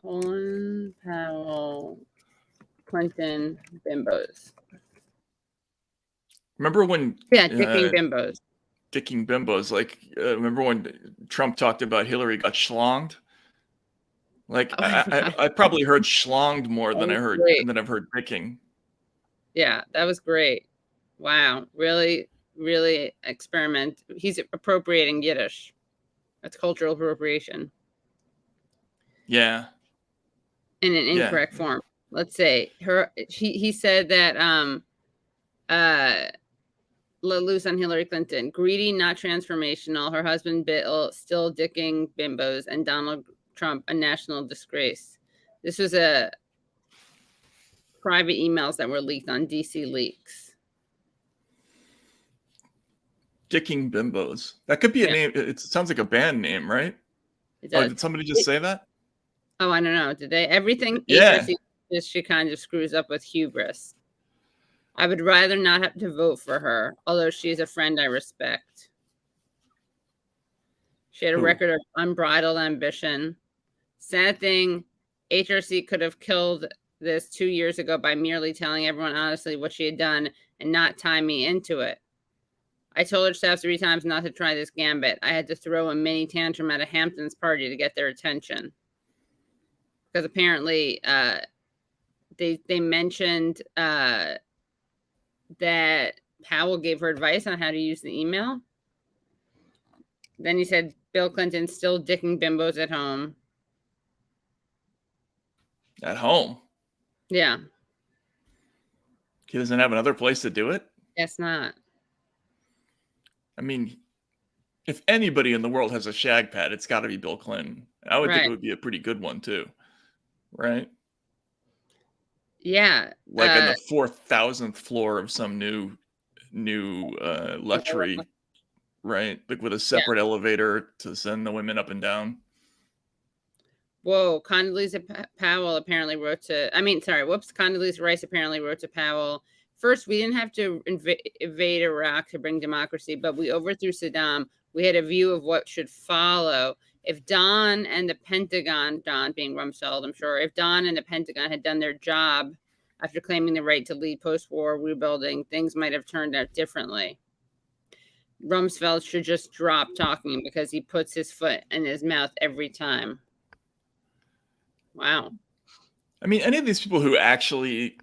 Colin Powell, Clinton, bimbos. Remember when? Yeah, dicking bimbos. Dicking bimbos. Like, remember when Trump talked about Hillary got schlonged? Like, I probably heard schlonged more than I've heard dicking. Yeah, that was great. Wow, really, really experiment. He's appropriating Yiddish. That's cultural appropriation. Yeah. In an incorrect form. Let's say he said that let loose on Hillary Clinton. Greedy, not transformational. Her husband Bill still dicking bimbos, and Donald Trump a national disgrace. This was a private emails that were leaked on DC Leaks. Dicking bimbos. That could be a name. It sounds like a band name, right? Did somebody just say that? Oh, I don't know. Did they? Everything she kind of screws up with hubris. I would rather not have to vote for her, although she's a friend I respect. She had a record of unbridled ambition. Sad thing, HRC could have killed this 2 years ago by merely telling everyone honestly what she had done and not tie me into it. I told her staff 3 times not to try this gambit. I had to throw a mini tantrum at a Hamptons party to get their attention. Because apparently they mentioned that Powell gave her advice on how to use the email. Then he said Bill Clinton's still dicking bimbos at home. At home? Yeah. He doesn't have another place to do it? Guess not. I mean, if anybody in the world has a shag pad, it's got to be Bill Clinton. I would think it would be a pretty good one too, right? Yeah. Like on the 4,000th floor of some new luxury, right? Like with a separate elevator to send the women up and down. Whoa, Condoleezza Powell apparently wrote to, Condoleezza Rice apparently wrote to Powell. First, we didn't have to invade Iraq to bring democracy, but we overthrew Saddam. We had a view of what should follow. If Don and the Pentagon, Don being Rumsfeld, I'm sure, if Don and the Pentagon had done their job after claiming the right to lead post-war rebuilding, things might have turned out differently. Rumsfeld should just drop talking because he puts his foot in his mouth every time. Wow. I mean, any of these people who actually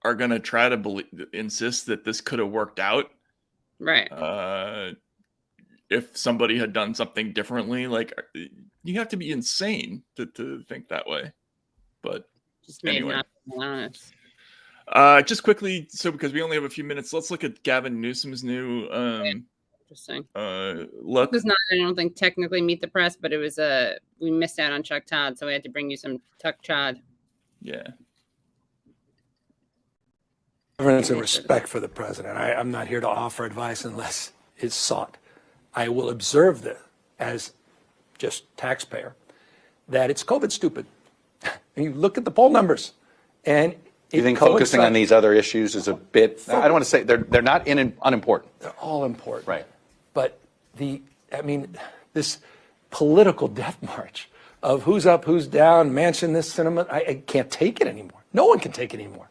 are going to try to insist that this could have worked out. Right. If somebody had done something differently, like, you have to be insane to think that way. But just maybe not honest. Just quickly, so because we only have a few minutes, let's look at Gavin Newsom's new interesting look. It was not, I don't think, technically Meet the Press, but it was we missed out on Chuck Todd, so we had to bring you some Chuck Todd. Yeah. Governance and respect for the president. I'm not here to offer advice unless it's sought. I will observe this as just taxpayer that it's COVID stupid. And you look at the poll numbers, and you think focusing on these other issues is a bit? I don't want to say they're not unimportant. They're all important, right? But this political death march of who's up, who's down, Manchin, this cinema, I can't take it anymore. No one can take it anymore.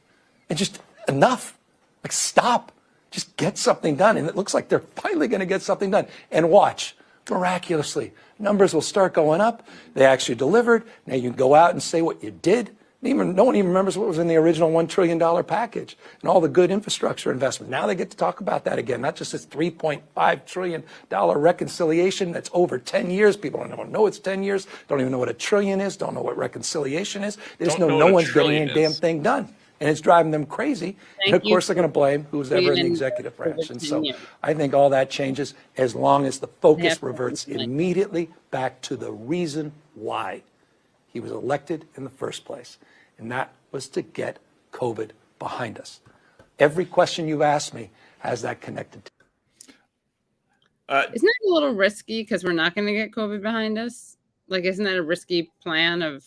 And just enough. Like, stop. Just get something done. And it looks like they're finally going to get something done. And watch, miraculously, numbers will start going up. They actually delivered. Now you can go out and say what you did. No one even remembers what was in the original $1 trillion package and all the good infrastructure investment. Now they get to talk about that again, not just this $3.5 trillion reconciliation that's over 10 years. People don't know it's 10 years, don't even know what a trillion is, don't know what reconciliation is. They just know no one's getting any damn thing done. And it's driving them crazy. And of course, they're going to blame who's ever in the executive branch. And so I think all that changes as long as the focus reverts immediately back to the reason why he was elected in the first place. And that was to get COVID behind us. Every question you've asked me has that connected to Isn't that a little risky because we're not going to get COVID behind us? Like, isn't that a risky plan of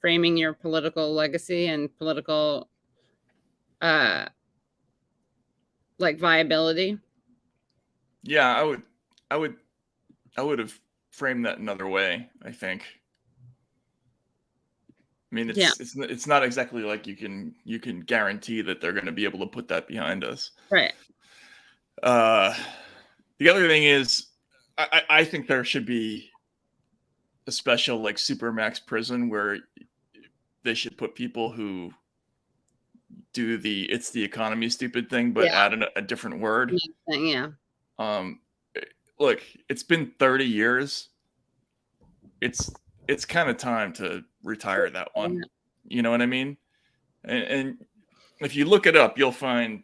framing your political legacy and political like viability? Yeah, I would have framed that another way, I think. I mean, it's not exactly like you can guarantee that they're going to be able to put that behind us. Right. The other thing is, I think there should be a special like supermax prison where they should put people who do it's the economy stupid thing, but add a different word. Yeah. Look, it's been 30 years. It's kind of time to retire that one. You know what I mean? And if you look it up, you'll find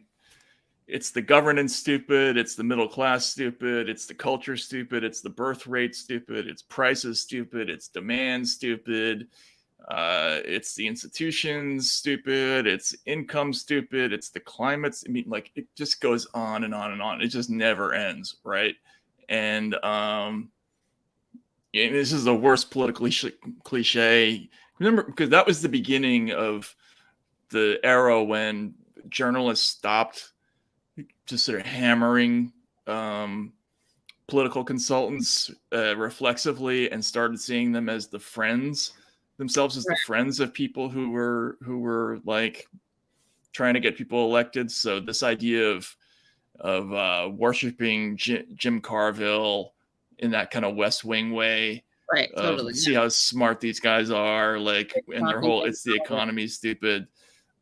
it's the governance stupid, it's the middle class stupid, it's the culture stupid, it's the birth rate stupid, it's prices stupid, it's demand stupid, it's the institutions stupid, it's income stupid, it's the climates. I mean, like, it just goes on and on and on. It just never ends, right? And this is the worst political cliche. Remember, because that was the beginning of the era when journalists stopped just sort of hammering political consultants reflexively and started seeing them as the friends themselves, as the friends of people who were like trying to get people elected. So this idea of worshiping Jim Carville in that kind of West Wing way, right? Totally. See how smart these guys are, like, and their whole "it's the economy" stupid.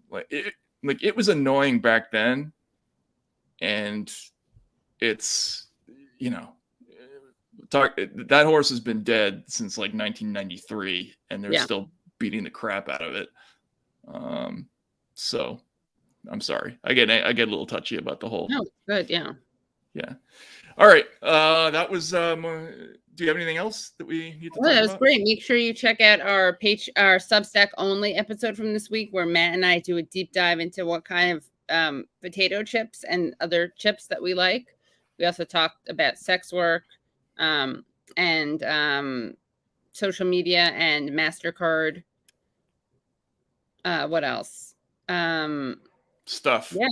Like it was annoying back then, and it's, you know, that horse has been dead since like 1993, and they're still beating the crap out of it. So I'm sorry, I get a little touchy about the whole. No, good, yeah. All right. That was. Do you have anything else that we need to talk about? That was great. Make sure you check out our Substack only episode from this week, where Matt and I do a deep dive into what kind of potato chips and other chips that we like. We also talked about sex work, and social media and MasterCard. What else? Stuff. Yeah.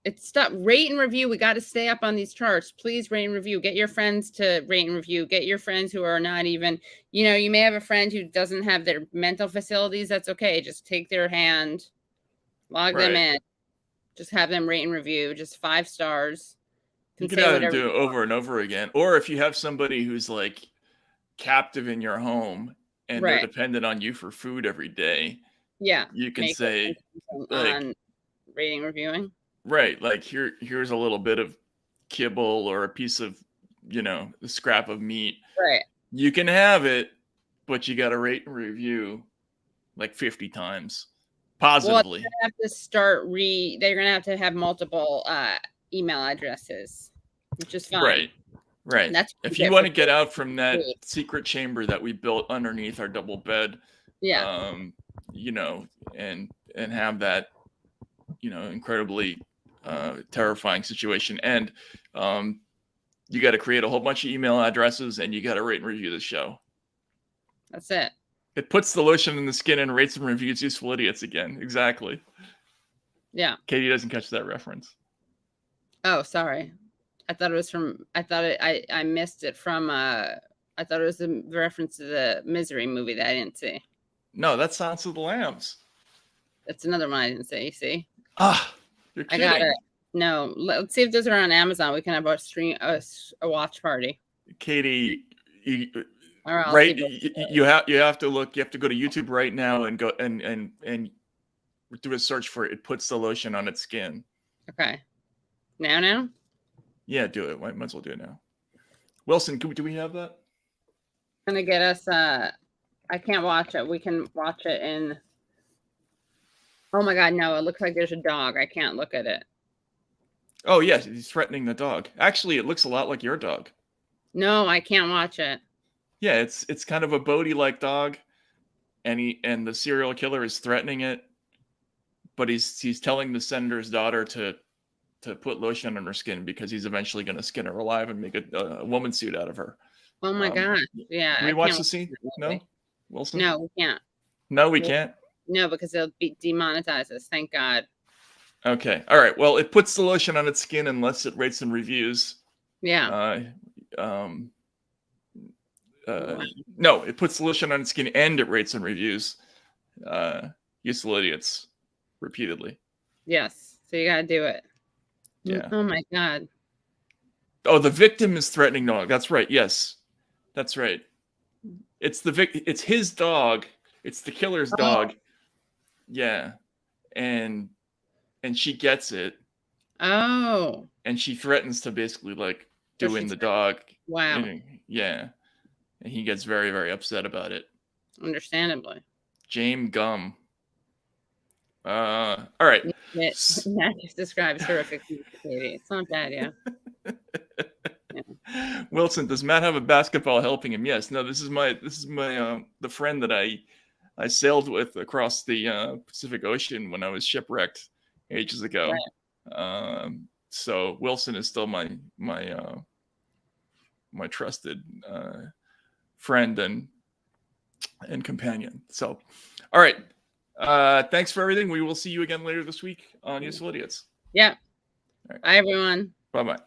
It's stuff. Rate and review. We got to stay up on these charts. Please rate and review. Get your friends to rate and review. Get your friends who are not even, you may have a friend who doesn't have their mental facilities. That's okay. Just take their hand, log them in, just have them rate and review. Just 5 stars. You can either do it over and over again, or if you have somebody who's like captive in your home and they're dependent on you for food every day. Yeah. You can say on rating, reviewing. Right, like here's a little bit of kibble or a piece of, a scrap of meat. Right. You can have it, but you got to rate and review like 50 times positively. Well, they're gonna have to have multiple email addresses, which is fine. Right. That's if you want to get out from that secret chamber that we built underneath our double bed. Yeah. And have that, incredibly terrifying situation. And you got to create a whole bunch of email addresses, and you got to rate and review the show. That's it. It puts the lotion in the skin and rates and reviews useful idiots again. Exactly. Yeah. Katie doesn't catch that reference. Oh, sorry. I thought it was from, I missed it from, I thought it was a reference to the Misery movie that I didn't see. No, that's Silence of the Lambs. That's another one I didn't see. You see? You're kidding. I got it. No, let's see if those are on Amazon. We can have a stream, a watch party. Katie, right? You have to look. You have to go to YouTube right now and go and do a search for it. It puts the lotion on its skin. Okay. Now? Yeah, do it. Might as well do it now. Wilson, do we have that? Gonna get us. I can't watch it. We can watch it in. Oh my God, no! It looks like there's a dog. I can't look at it. Oh yes, he's threatening the dog. Actually, it looks a lot like your dog. No, I can't watch it. Yeah, it's kind of a Bodhi-like dog, and the serial killer is threatening it, but he's telling the senator's daughter to put lotion on her skin because he's eventually going to skin her alive and make a woman suit out of her. Oh my God! Yeah. Can we watch the scene? No, Wilson. No, we can't. No, we can't. No, because they'll demonetize us. Thank God. Okay. All right. Well, it puts the lotion on its skin unless it rates and reviews. Yeah. No, it puts the lotion on its skin and it rates and reviews. Useful idiots, repeatedly. Yes. So you got to do it. Yeah. Oh my God. Oh, the victim is threatening dog. That's right. Yes, that's right. It's It's his dog. It's the killer's dog. Yeah, and she gets it. Oh. And she threatens to basically like do in the dog. Wow. Yeah, and he gets very, very upset about it. Understandably. James Gum. All right. That just describes horrific Katie. It's not bad, yeah. Wilson, does Matt have a basketball helping him? Yes. No, this is my the friend that I sailed with across the Pacific Ocean when I was shipwrecked ages ago. Right. So Wilson is still my trusted friend and companion. So, all right. Thanks for everything. We will see you again later this week on Useful Idiots. Yeah. Right. Bye, everyone. Bye-bye.